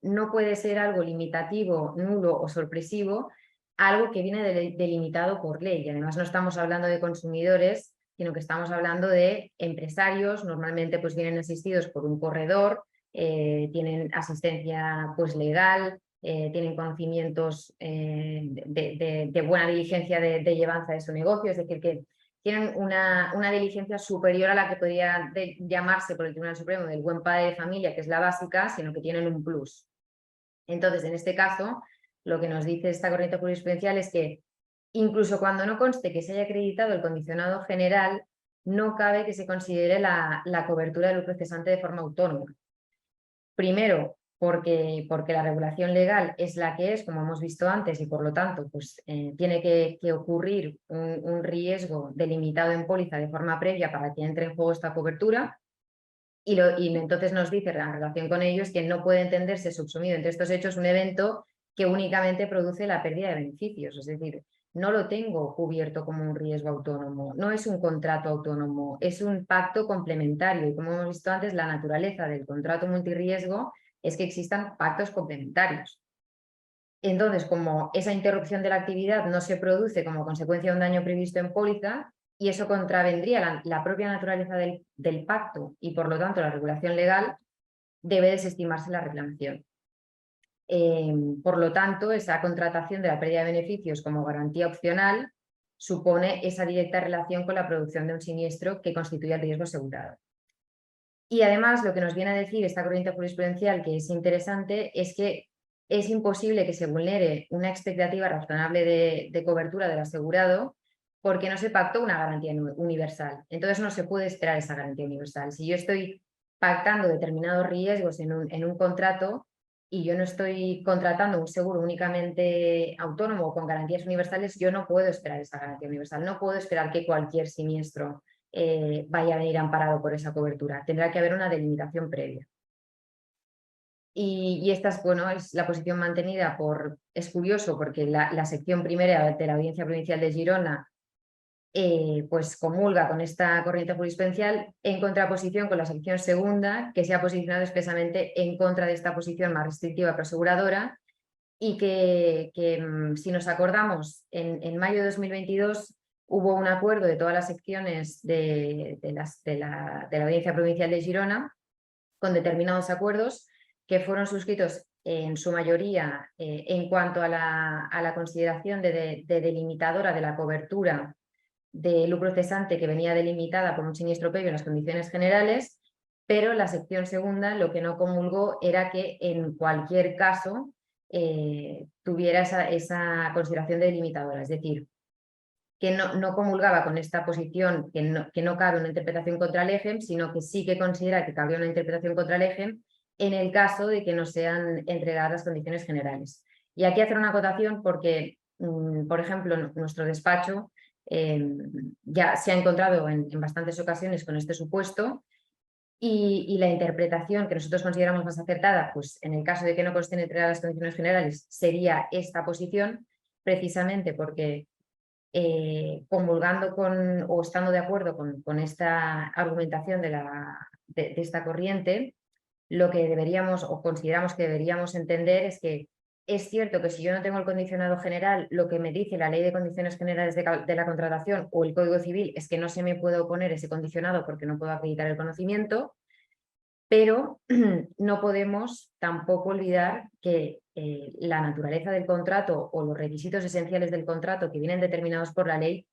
no puede ser algo limitativo, nulo o sorpresivo, algo que viene delimitado por ley. Y además no estamos hablando de consumidores, sino que estamos hablando de empresarios, normalmente pues vienen asistidos por un corredor, tienen asistencia pues legal, tienen conocimientos de buena diligencia de llevanza de su negocio, es decir, que tienen una diligencia superior a la que podría llamarse por el Tribunal Supremo del buen padre de familia, que es la básica, sino que tienen un plus. Entonces, en este caso, lo que nos dice esta corriente jurisprudencial es que incluso cuando no conste que se haya acreditado el condicionado general, no cabe que se considere la cobertura del lucro cesante de forma autónoma. Primero, porque la regulación legal es la que es, como hemos visto antes, y por lo tanto pues, tiene que ocurrir un riesgo delimitado en póliza de forma previa para que entre en juego esta cobertura. Y entonces nos dice en relación con ello es que no puede entenderse subsumido entre estos hechos un evento que únicamente produce la pérdida de beneficios. Es decir, no lo tengo cubierto como un riesgo autónomo, no es un contrato autónomo, es un pacto complementario. Y como hemos visto antes, la naturaleza del contrato multirriesgo es que existan pactos complementarios. Entonces, como esa interrupción de la actividad no se produce como consecuencia de un daño previsto en póliza, y eso contravendría la propia naturaleza del pacto y por lo tanto la regulación legal, debe desestimarse la reclamación. Por lo tanto, esa contratación de la pérdida de beneficios como garantía opcional supone esa directa relación con la producción de un siniestro que constituye el riesgo asegurado. Y además lo que nos viene a decir esta corriente jurisprudencial, que es interesante, es que es imposible que se vulnere una expectativa razonable de cobertura del asegurado porque no se pactó una garantía universal. Entonces no se puede esperar esa garantía universal. Si yo estoy pactando determinados riesgos en un contrato y yo no estoy contratando un seguro únicamente autónomo o con garantías universales, yo no puedo esperar esa garantía universal. No puedo esperar que cualquier siniestro vaya a venir amparado por esa cobertura. Tendrá que haber una delimitación previa. Y esta es, bueno, es la posición mantenida por... Es curioso porque la sección primera de la Audiencia Provincial de Girona pues comulga con esta corriente jurisprudencial en contraposición con la sección segunda, que se ha posicionado expresamente en contra de esta posición más restrictiva pero aseguradora, y que si nos acordamos, en mayo de 2022 hubo un acuerdo de todas las secciones de la Audiencia Provincial de Girona con determinados acuerdos que fueron suscritos en su mayoría en cuanto a la consideración de delimitadora de la cobertura de lucro cesante que venía delimitada por un siniestro previo en las condiciones generales, pero la sección segunda lo que no comulgó era que en cualquier caso tuviera esa consideración de delimitadora, es decir, que no comulgaba con esta posición que no cabe una interpretación contra el EGEM, sino que sí que considera que cabía una interpretación contra el EGEM en el caso de que no sean entregadas las condiciones generales. Y aquí hacer una acotación porque, por ejemplo, nuestro despacho ya se ha encontrado en bastantes ocasiones con este supuesto y la interpretación que nosotros consideramos más acertada, pues en el caso de que no consten entregadas las condiciones generales, sería esta posición, precisamente porque comulgando con o estando de acuerdo con esta argumentación de esta corriente, lo que deberíamos o consideramos que deberíamos entender es que es cierto que si yo no tengo el condicionado general, lo que me dice la Ley de Condiciones Generales de la Contratación o el Código Civil es que no se me puede oponer ese condicionado porque no puedo acreditar el conocimiento, pero no podemos tampoco olvidar que la naturaleza del contrato o los requisitos esenciales del contrato que vienen determinados por la ley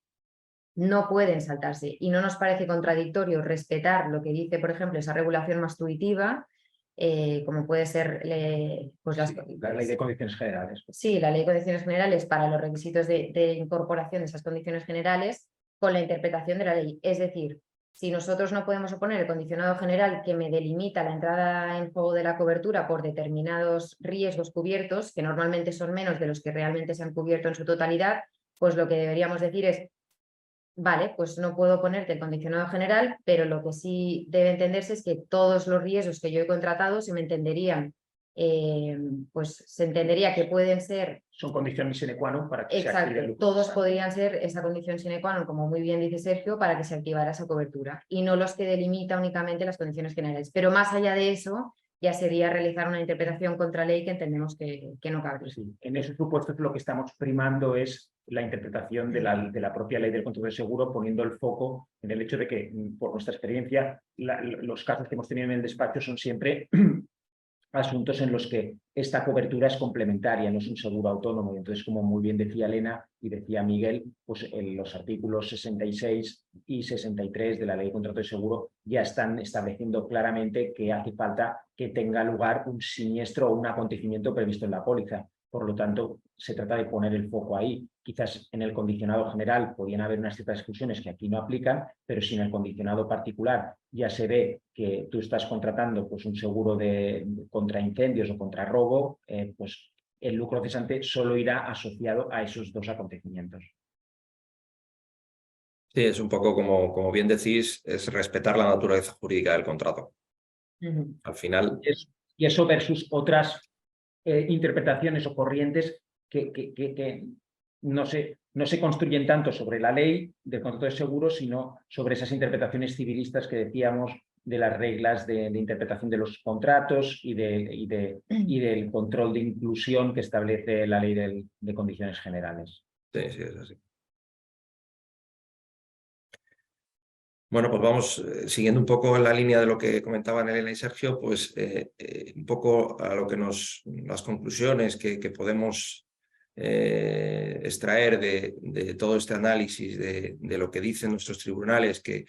no pueden saltarse y no nos parece contradictorio respetar lo que dice, por ejemplo, esa regulación más tuitiva, como puede ser pues la Ley de Condiciones Generales. Sí, la Ley de Condiciones Generales para los requisitos de incorporación de esas condiciones generales con la interpretación de la ley. Es decir, si nosotros no podemos oponer el condicionado general que me delimita la entrada en juego de la cobertura por determinados riesgos cubiertos, que normalmente son menos de los que realmente se han cubierto en su totalidad, pues lo que deberíamos decir es, vale, pues no puedo ponerte el condicionado general, pero lo que sí debe entenderse es que todos los riesgos que yo he contratado se me entenderían, pues se entendería que pueden ser... Son condiciones sine qua non para que se active el lucro. Todos podrían ser esa condición sine qua non, como muy bien dice Sergio, para que se activara esa cobertura y no los que delimita únicamente las condiciones generales. Pero más allá de eso, ya sería realizar una interpretación contra ley que entendemos que no cabe. Sí, en esos supuestos lo que estamos primando es la interpretación de la propia ley del contrato de seguro, poniendo el foco en el hecho de que, por nuestra experiencia, los casos que hemos tenido en el despacho son siempre asuntos en los que esta cobertura es complementaria, no es un seguro autónomo. Y entonces, como muy bien decía Elena y decía Miguel, pues en los artículos 66 y 63 de la Ley de Contrato de Seguro ya están estableciendo claramente que hace falta que tenga lugar un siniestro o un acontecimiento previsto en la póliza. Por lo tanto, se trata de poner el foco ahí. Quizás en el condicionado general podrían haber unas ciertas exclusiones que aquí no aplican, pero si en el condicionado particular ya se ve que tú estás contratando pues, un seguro contra incendios o contra robo, pues el lucro cesante solo irá asociado a esos dos acontecimientos. Sí, es un poco como bien decís, es respetar la naturaleza jurídica del contrato. Al final... Y eso versus otras interpretaciones o corrientes que no se construyen tanto sobre la ley del contrato de seguro, sino sobre esas interpretaciones civilistas que decíamos de las reglas de interpretación de los contratos y del control de inclusión que establece la ley de condiciones generales. Sí, sí, es así. Bueno, pues vamos siguiendo un poco en la línea de lo que comentaban Elena y Sergio, pues un poco a lo que las conclusiones que podemos extraer de todo este análisis de lo que dicen nuestros tribunales, que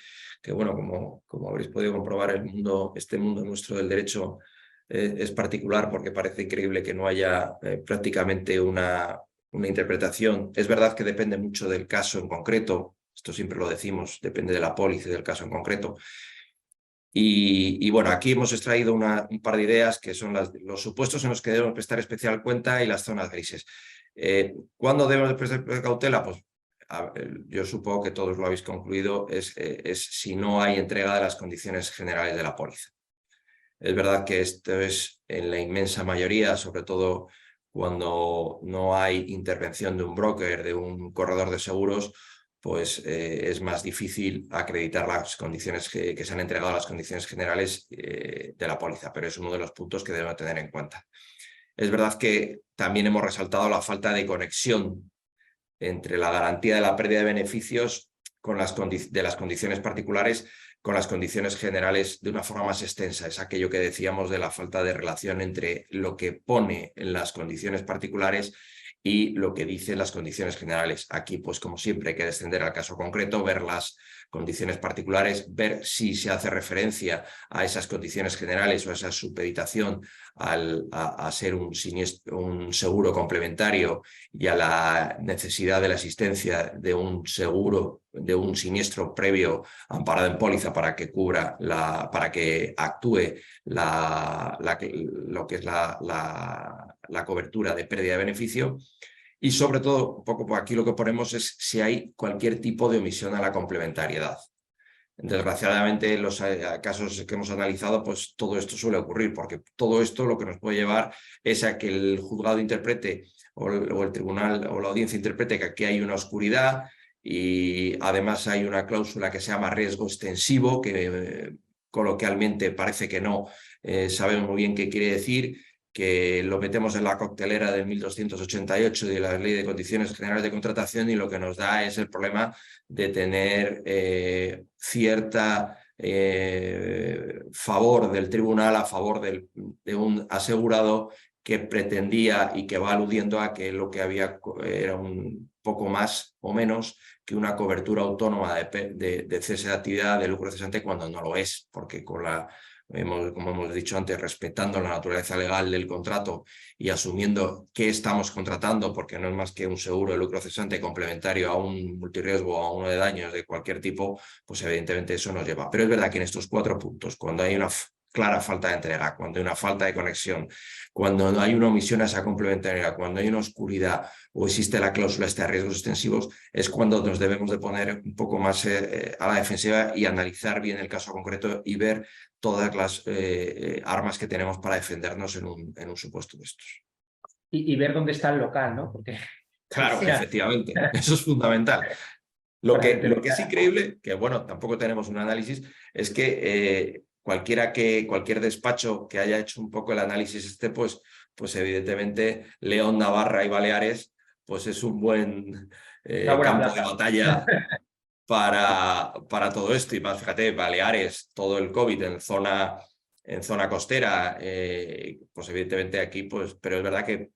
bueno, como habréis podido comprobar, este mundo nuestro del derecho es particular porque parece increíble que no haya prácticamente una interpretación. Es verdad que depende mucho del caso en concreto. Esto siempre lo decimos, depende de la póliza y del caso en concreto. Y bueno, aquí hemos extraído un par de ideas que son los supuestos en los que debemos prestar especial cuenta y las zonas grises. ¿Cuándo debemos de prestar cautela? Pues yo supongo que todos lo habéis concluido, es si no hay entrega de las condiciones generales de la póliza. Es verdad que esto es en la inmensa mayoría, sobre todo cuando no hay intervención de un broker, de un corredor de seguros, pues es más difícil acreditar las condiciones que se han entregado, las condiciones generales de la póliza, pero es uno de los puntos que debemos tener en cuenta. Es verdad que también hemos resaltado la falta de conexión entre la garantía de la pérdida de beneficios de las condiciones particulares con las condiciones generales de una forma más extensa. Es aquello que decíamos de la falta de relación entre lo que pone en las condiciones particulares y lo que dicen las condiciones generales. Aquí, pues como siempre, hay que descender al caso concreto, ver las condiciones particulares, ver si se hace referencia a esas condiciones generales o a esa supeditación a ser un seguro complementario y a la necesidad de la existencia de un seguro, de un siniestro previo amparado en póliza para que cubra, para que actúe lo que es la cobertura de pérdida de beneficio. Y sobre todo, un poco por aquí lo que ponemos es si hay cualquier tipo de omisión a la complementariedad. Desgraciadamente, en los casos que hemos analizado, pues todo esto suele ocurrir, porque todo esto lo que nos puede llevar es a que el juzgado interprete o el tribunal o la audiencia interprete que aquí hay una oscuridad y además hay una cláusula que se llama riesgo extensivo, que coloquialmente parece que no sabemos muy bien qué quiere decir, que lo metemos en la coctelera del 1288 de la Ley de Condiciones Generales de Contratación y lo que nos da es el problema de tener cierta favor del tribunal a favor de un asegurado que pretendía y que va aludiendo a que lo que había era un poco más o menos que una cobertura autónoma de cese de actividad de lucro cesante cuando no lo es, porque como hemos dicho antes, respetando la naturaleza legal del contrato y asumiendo qué estamos contratando, porque no es más que un seguro de lucro cesante complementario a un multirriesgo o a uno de daños de cualquier tipo, pues evidentemente eso nos lleva. Pero es verdad que en estos 4 puntos, cuando hay una clara falta de entrega, cuando hay una falta de conexión, cuando no hay una omisión a esa complementariedad, cuando hay una oscuridad o existe la cláusula de riesgos extensivos, es cuando nos debemos de poner un poco más a la defensiva y analizar bien el caso concreto y ver todas las armas que tenemos para defendernos en un supuesto de estos. Y ver dónde está el local, ¿no? Porque claro, efectivamente, eso es fundamental. Lo que es increíble, que bueno, tampoco tenemos un análisis, es que cualquier despacho que haya hecho un poco el análisis pues evidentemente León, Navarra y Baleares, pues es un buen campo de batalla para todo esto. Y más, fíjate, Baleares, todo el COVID en zona costera, pues evidentemente aquí, pues, pero es verdad que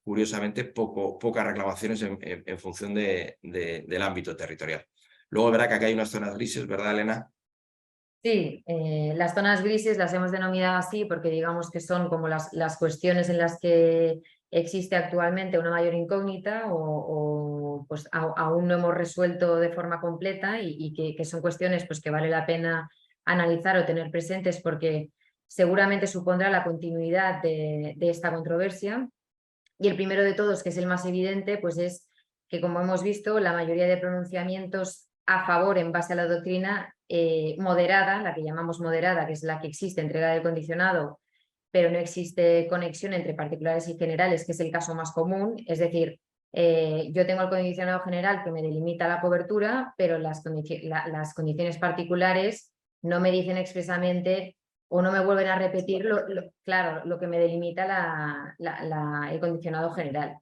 curiosamente pocas reclamaciones en función del ámbito territorial. Luego verá que aquí hay unas zonas grises, ¿verdad, Elena? Sí, las zonas grises las hemos denominado así porque digamos que son como las cuestiones en las que existe actualmente una mayor incógnita o pues aún no hemos resuelto de forma completa y que son cuestiones pues, que vale la pena analizar o tener presentes porque seguramente supondrá la continuidad de esta controversia. Y el primero de todos, que es el más evidente, pues es que, como hemos visto, la mayoría de pronunciamientos a favor en base a la doctrina moderada, la que llamamos moderada, que es la que existe, entrega del condicionado, pero no existe conexión entre particulares y generales, que es el caso más común. Es decir, yo tengo el condicionado general que me delimita la cobertura, pero las condiciones particulares no me dicen expresamente o no me vuelven a repetir claro, lo que me delimita el condicionado general.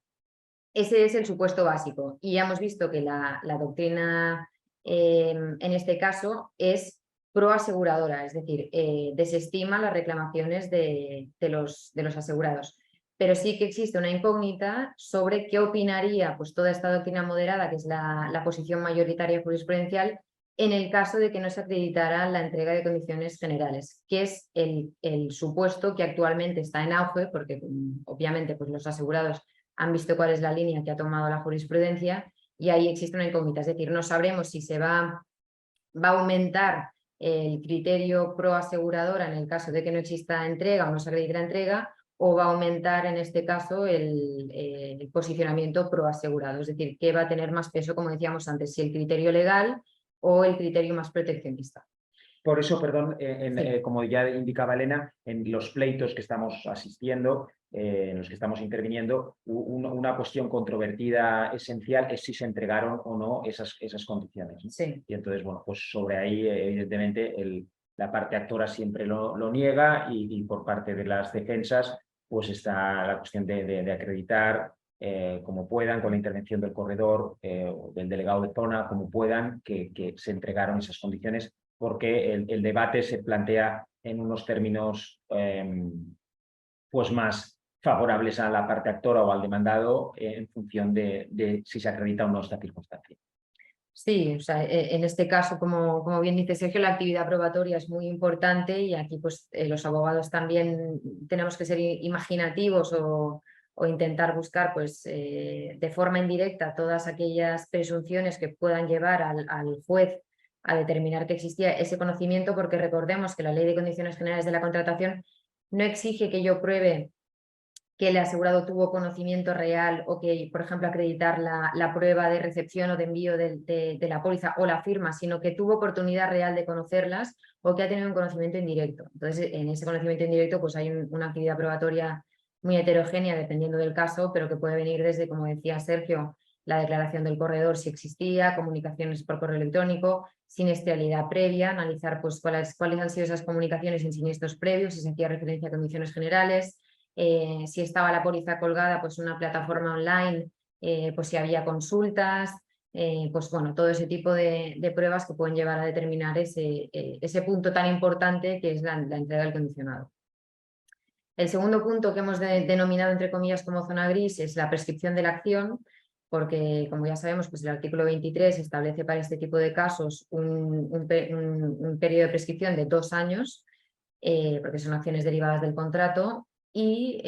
Ese es el supuesto básico y ya hemos visto que la doctrina en este caso es proaseguradora, es decir, desestima las reclamaciones de los asegurados. Pero sí que existe una incógnita sobre qué opinaría pues, toda esta doctrina moderada, que es la posición mayoritaria jurisprudencial, en el caso de que no se acreditara la entrega de condiciones generales, que es el supuesto que actualmente está en auge, porque obviamente pues, los asegurados han visto cuál es la línea que ha tomado la jurisprudencia y ahí existe una incógnita. Es decir, no sabremos si se va a aumentar el criterio pro aseguradora en el caso de que no exista entrega o no se acredite la entrega o va a aumentar en este caso el posicionamiento proasegurado, es decir, que va a tener más peso, como decíamos antes, si el criterio legal o el criterio más proteccionista. Por eso, perdón, Sí. como ya indicaba Elena, en los pleitos que estamos asistiendo, en los que estamos interviniendo, una cuestión controvertida esencial es si se entregaron o no esas condiciones, ¿no? Sí. Y entonces, bueno, pues sobre ahí, evidentemente, la parte actora siempre lo niega y por parte de las defensas, pues está la cuestión de acreditar como puedan, con la intervención del corredor o del delegado de zona, como puedan, que se entregaron esas condiciones, porque el debate se plantea en unos términos pues más favorables a la parte actora o al demandado en función de si se acredita o no esta circunstancia. Sí, o sea, en este caso, como bien dice Sergio, la actividad probatoria es muy importante y aquí pues los abogados también tenemos que ser imaginativos o intentar buscar pues de forma indirecta todas aquellas presunciones que puedan llevar al juez a determinar que existía ese conocimiento, porque recordemos que la Ley de Condiciones Generales de la Contratación no exige que yo pruebe que el asegurado tuvo conocimiento real o que, por ejemplo, acreditar la prueba de recepción o de envío de la póliza o la firma, sino que tuvo oportunidad real de conocerlas o que ha tenido un conocimiento indirecto. Entonces, en ese conocimiento indirecto pues hay una actividad probatoria muy heterogénea dependiendo del caso, pero que puede venir desde, como decía Sergio, la declaración del corredor si existía, comunicaciones por correo electrónico, siniestralidad previa, analizar pues cuáles han sido esas comunicaciones en siniestros previos, si se hacía referencia a condiciones generales, si estaba la póliza colgada, pues una plataforma online, pues si había consultas, pues bueno, todo ese tipo de pruebas que pueden llevar a determinar ese punto tan importante que es la entrega del condicionado. El segundo punto que hemos denominado entre comillas como zona gris es la prescripción de la acción, porque como ya sabemos, pues el artículo 23 establece para este tipo de casos un periodo de prescripción de 2 años, porque son acciones derivadas del contrato. Y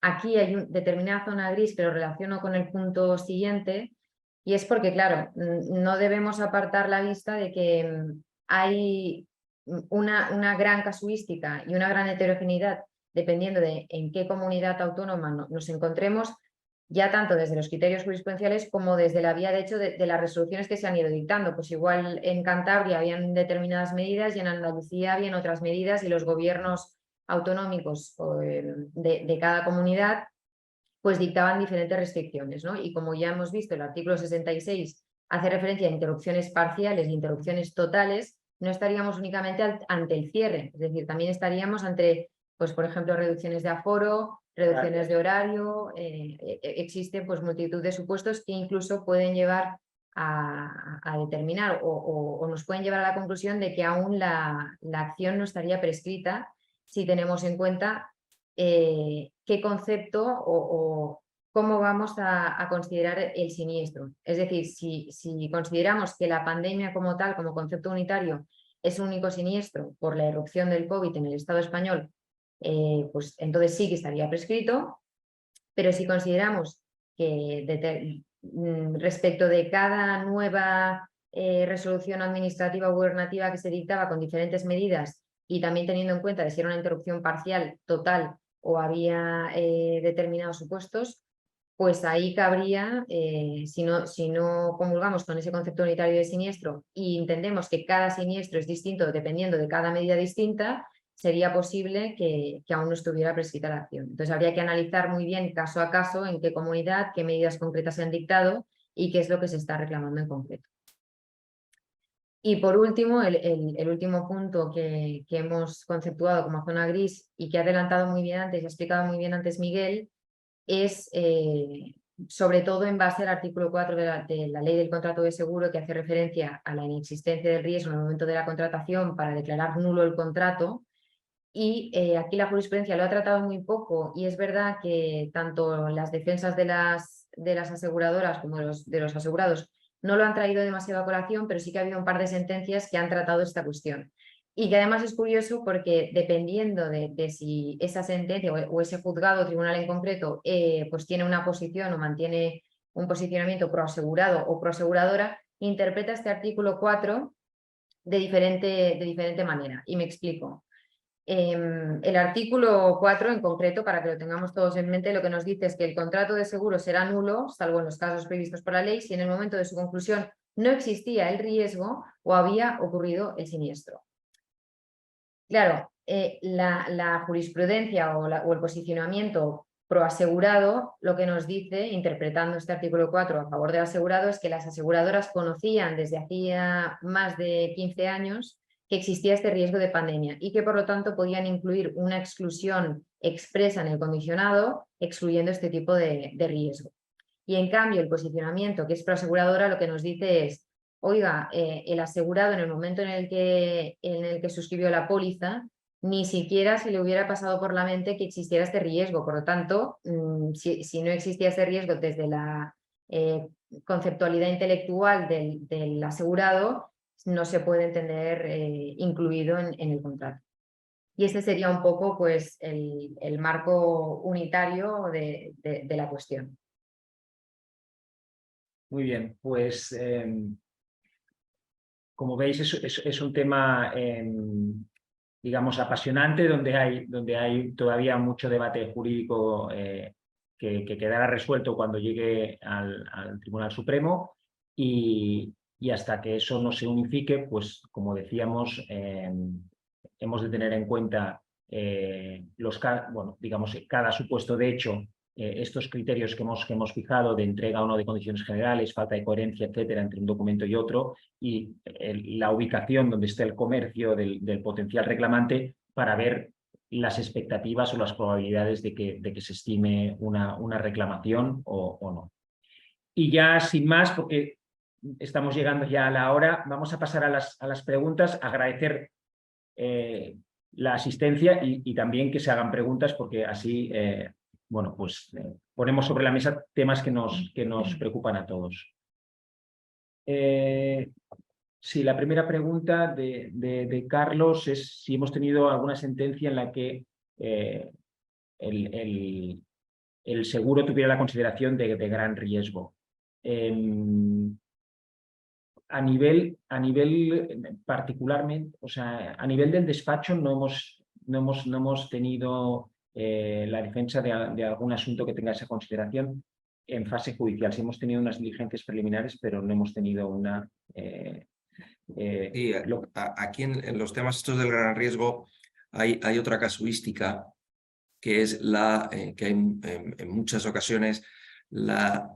aquí hay una determinada zona gris que lo relaciono con el punto siguiente, y es porque, claro, no debemos apartar la vista de que hay una gran casuística y una gran heterogeneidad dependiendo de en qué comunidad autónoma nos encontremos, ya tanto desde los criterios jurisprudenciales como desde la vía de hecho de las resoluciones que se han ido dictando. Pues igual en Cantabria habían determinadas medidas y en Andalucía habían otras medidas, y los gobiernos autonómicos de cada comunidad pues dictaban diferentes restricciones, ¿no? Y como ya hemos visto, el artículo 66 hace referencia a interrupciones parciales e interrupciones totales, no estaríamos únicamente ante el cierre, es decir, también estaríamos ante, pues por ejemplo, reducciones de aforo, reducciones de horario, existen pues multitud de supuestos que incluso pueden llevar a determinar o nos pueden llevar a la conclusión de que aún la acción no estaría prescrita si tenemos en cuenta qué concepto o cómo vamos a considerar el siniestro. Es decir, si consideramos que la pandemia como tal, como concepto unitario, es un único siniestro por la irrupción del COVID en el Estado español, pues entonces sí que estaría prescrito. Pero si consideramos que respecto de cada nueva resolución administrativa o gubernativa que se dictaba con diferentes medidas, y también teniendo en cuenta de si era una interrupción parcial, total o había determinados supuestos, pues ahí cabría, si no comulgamos con ese concepto unitario de siniestro y entendemos que cada siniestro es distinto dependiendo de cada medida distinta, sería posible que aún no estuviera prescrita la acción. Entonces habría que analizar muy bien caso a caso en qué comunidad, qué medidas concretas se han dictado y qué es lo que se está reclamando en concreto. Y por último, el último punto que hemos conceptuado como zona gris y que ha adelantado muy bien antes y ha explicado muy bien antes Miguel, es sobre todo en base al artículo 4 de la Ley del Contrato de Seguro, que hace referencia a la inexistencia del riesgo en el momento de la contratación para declarar nulo el contrato. Y aquí la jurisprudencia lo ha tratado muy poco, y es verdad que tanto las defensas de las aseguradoras como de los asegurados no lo han traído demasiado a colación, pero sí que ha habido un par de sentencias que han tratado esta cuestión. Y que además es curioso porque dependiendo de si esa sentencia o ese juzgado o tribunal en concreto pues tiene una posición o mantiene un posicionamiento proasegurado o proaseguradora, interpreta este artículo 4 de diferente manera. Y me explico. El artículo 4 en concreto, para que lo tengamos todos en mente, lo que nos dice es que el contrato de seguro será nulo, salvo en los casos previstos por la ley, si en el momento de su conclusión no existía el riesgo o había ocurrido el siniestro. Claro, la jurisprudencia o el posicionamiento proasegurado lo que nos dice, interpretando este artículo 4 a favor del asegurado, es que las aseguradoras conocían desde hacía más de 15 años que existía este riesgo de pandemia y que por lo tanto podían incluir una exclusión expresa en el condicionado, excluyendo este tipo de riesgo. Y en cambio el posicionamiento que es proaseguradora lo que nos dice es, oiga, el asegurado en el momento en el que suscribió la póliza ni siquiera se le hubiera pasado por la mente que existiera este riesgo. Por lo tanto, si no existía este riesgo desde la conceptualidad intelectual del asegurado, no se puede entender incluido en el contrato. Y este sería un poco pues, el marco unitario de la cuestión. Muy bien, pues como veis es un tema digamos apasionante donde hay todavía mucho debate jurídico que quedará resuelto cuando llegue al Tribunal Supremo y hasta que eso no se unifique, pues como decíamos, hemos de tener en cuenta digamos, cada supuesto de hecho, estos criterios que hemos fijado de entrega o no de condiciones generales, falta de coherencia, etcétera, entre un documento y otro, y la ubicación donde esté el comercio del potencial reclamante para ver las expectativas o las probabilidades de que se estime una reclamación o no. Y ya sin más, porque estamos llegando ya a la hora, vamos a pasar a las preguntas, agradecer la asistencia y también que se hagan preguntas porque así bueno, pues ponemos sobre la mesa temas que nos preocupan a todos. Sí, la primera pregunta de Carlos es si hemos tenido alguna sentencia en la que el seguro tuviera la consideración de gran riesgo. A nivel particularmente, o sea, a nivel del despacho no hemos tenido la defensa de algún asunto que tenga esa consideración en fase judicial. Sí hemos tenido unas diligencias preliminares, pero no hemos tenido una... aquí en los temas estos del gran riesgo hay otra casuística que es que hay en muchas ocasiones la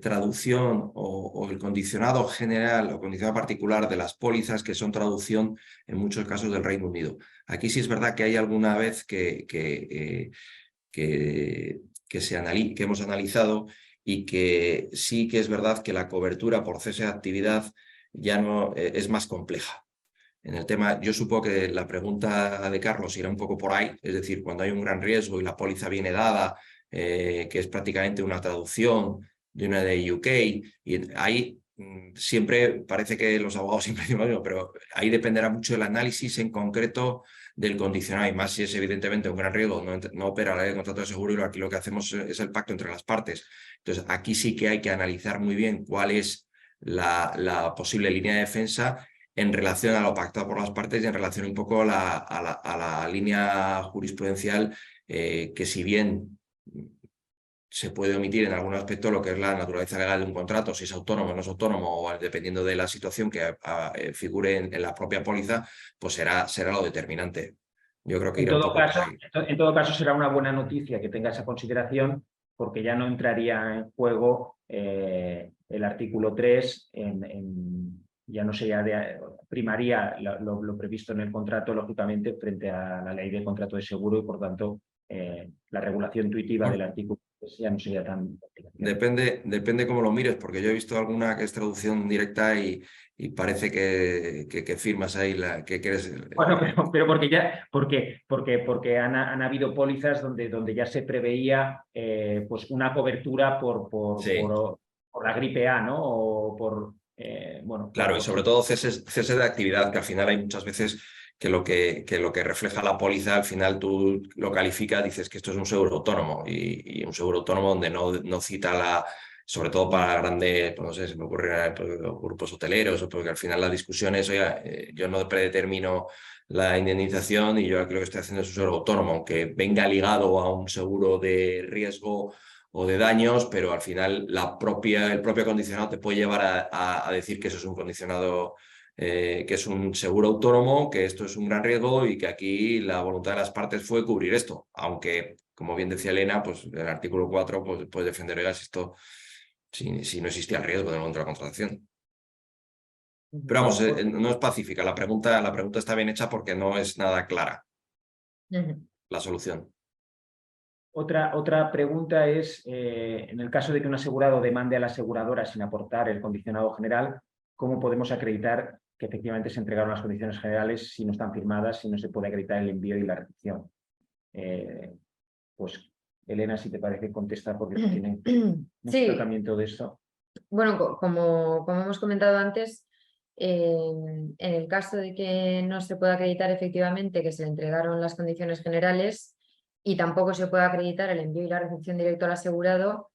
traducción o el condicionado general o condicionado particular de las pólizas que son traducción en muchos casos del Reino Unido. Aquí sí es verdad que hay alguna vez que hemos analizado y que sí que es verdad que la cobertura por cese de actividad ya no es más compleja. En el tema, yo supongo que la pregunta de Carlos irá un poco por ahí, es decir, cuando hay un gran riesgo y la póliza viene dada, que es prácticamente una traducción de una de UK, y ahí siempre parece que los abogados siempre dicen lo mismo, pero ahí dependerá mucho del análisis en concreto del condicionado, y más si es evidentemente un gran riesgo, no opera la ley de contrato de seguro, y aquí lo que hacemos es el pacto entre las partes. Entonces, aquí sí que hay que analizar muy bien cuál es la posible línea de defensa en relación a lo pactado por las partes y en relación un poco a la línea jurisprudencial que si bien se puede omitir en algún aspecto lo que es la naturaleza legal de un contrato, si es autónomo o no es autónomo, o dependiendo de la situación que figure en la propia póliza, pues será lo determinante. Yo creo que en todo caso será una buena noticia que tenga esa consideración, porque ya no entraría en juego el artículo 3 ya no sería primaría lo previsto en el contrato, lógicamente, frente a la ley de contrato de seguro, y por tanto la regulación intuitiva del artículo ya no sería tan... Depende cómo lo mires, porque yo he visto alguna que es traducción directa y parece que firmas ahí que eres... Bueno, pero porque han habido pólizas donde ya se preveía pues una cobertura por la gripe A, ¿no? O por... bueno, claro, y sobre todo cese de actividad, que al final hay muchas veces que lo que refleja la póliza, al final tú lo calificas, dices que esto es un seguro autónomo, y un seguro autónomo donde no cita sobre todo para grandes, pues no sé, se me ocurren grupos hoteleros, o porque al final la discusión es, oye, yo no predetermino la indemnización y yo creo que estoy haciendo un seguro autónomo, aunque venga ligado a un seguro de riesgo o de daños, pero al final el propio acondicionado te puede llevar a decir que eso es un condicionado, que es un seguro autónomo, que esto es un gran riesgo y que aquí la voluntad de las partes fue cubrir esto, aunque, como bien decía Elena, pues el artículo 4 pues, puede defender, oiga, si no existía el riesgo de la contratación. Pero vamos, no es pacífica, la pregunta está bien hecha porque no es nada clara la solución. Otra pregunta es, en el caso de que un asegurado demande a la aseguradora sin aportar el condicionado general, ¿cómo podemos acreditar que efectivamente se entregaron las condiciones generales si no están firmadas, si no se puede acreditar el envío y la recepción? Pues, Elena, si te parece, contesta porque tiene un tratamiento de esto. Bueno, como hemos comentado antes, en el caso de que no se pueda acreditar efectivamente que se le entregaron las condiciones generales y tampoco se pueda acreditar el envío y la recepción directo al asegurado,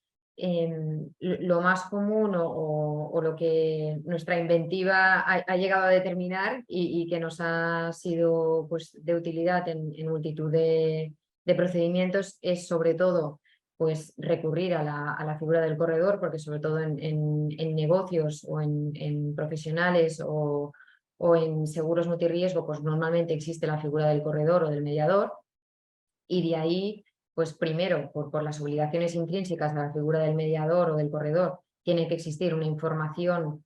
lo más común o lo que nuestra inventiva ha llegado a determinar y que nos ha sido pues, de utilidad en multitud de procedimientos es sobre todo pues recurrir a la figura del corredor, porque sobre todo en negocios o en profesionales o en seguros multirriesgo, pues normalmente existe la figura del corredor o del mediador, y de ahí, pues primero, por las obligaciones intrínsecas de la figura del mediador o del corredor, tiene que existir una información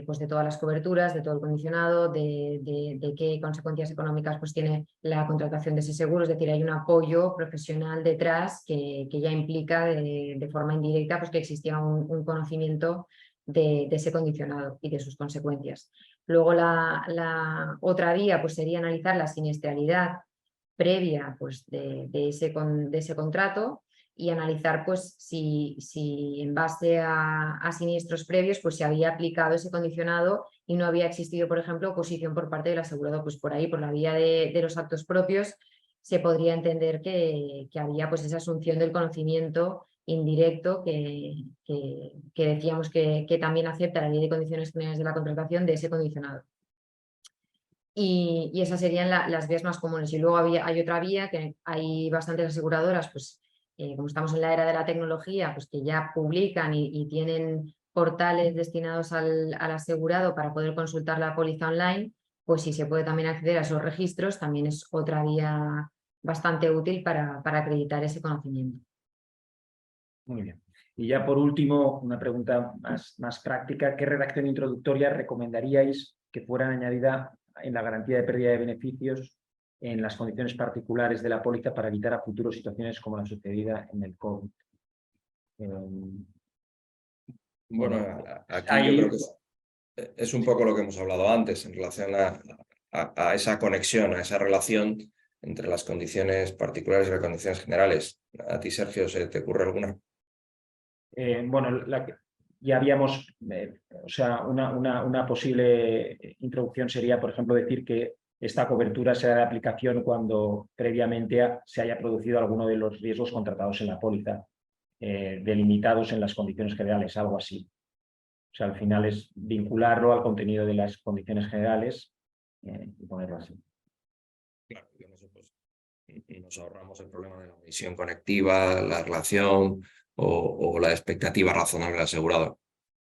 pues de todas las coberturas, de todo el condicionado, de qué consecuencias económicas pues tiene la contratación de ese seguro, es decir, hay un apoyo profesional detrás que ya implica de forma indirecta pues que existía un conocimiento de ese condicionado y de sus consecuencias. Luego la otra vía pues sería analizar la siniestralidad previa pues, de ese contrato y analizar pues, si en base a siniestros previos pues, se había aplicado ese condicionado y no había existido, por ejemplo, oposición por parte del asegurado. Pues por ahí, por la vía de los actos propios, se podría entender que había pues, esa asunción del conocimiento indirecto que decíamos que también acepta la Ley de Condiciones Generales de la Contratación de ese condicionado. Y esas serían las vías más comunes. Y luego hay otra vía que hay bastantes aseguradoras, pues como estamos en la era de la tecnología, pues que ya publican y tienen portales destinados al asegurado para poder consultar la póliza online, pues si se puede también acceder a esos registros, también es otra vía bastante útil para acreditar ese conocimiento. Muy bien. Y ya por último, una pregunta más práctica. ¿Qué redacción introductoria recomendaríais que fuera añadida en la garantía de pérdida de beneficios en las condiciones particulares de la póliza para evitar a futuro situaciones como la sucedida en el COVID? Bueno, aquí yo creo que es un poco lo que hemos hablado antes en relación a esa conexión, a esa relación entre las condiciones particulares y las condiciones generales. ¿A ti, Sergio, se te ocurre alguna? Bueno, ya habíamos, o sea, una posible introducción sería, por ejemplo, decir que esta cobertura será de aplicación cuando previamente se haya producido alguno de los riesgos contratados en la póliza, delimitados en las condiciones generales, algo así. O sea, al final es vincularlo al contenido de las condiciones generales y ponerlo así. Claro, y con eso pues, nos ahorramos el problema de la omisión conectiva, la relación o la expectativa razonable del asegurado.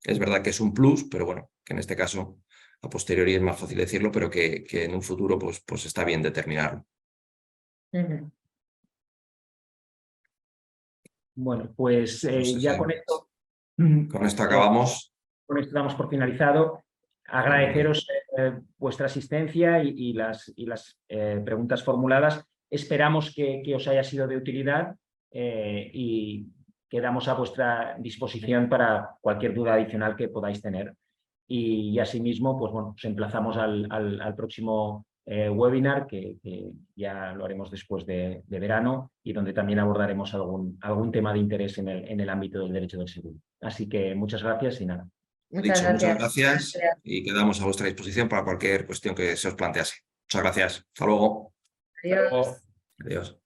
Es verdad que es un plus, pero bueno, que en este caso a posteriori es más fácil decirlo, pero que en un futuro pues está bien determinarlo. Bueno, pues ya con esto... Con esto acabamos. Con esto damos por finalizado. Agradeceros vuestra asistencia y las preguntas formuladas. Esperamos que os haya sido de utilidad y quedamos a vuestra disposición para cualquier duda adicional que podáis tener. Y asimismo, pues bueno, os emplazamos al próximo webinar que ya lo haremos después de verano y donde también abordaremos algún tema de interés en el ámbito del derecho del seguro. Así que muchas gracias y nada. Muchas gracias y quedamos a vuestra disposición para cualquier cuestión que se os plantease. Muchas gracias. Hasta luego. Adiós. Adiós.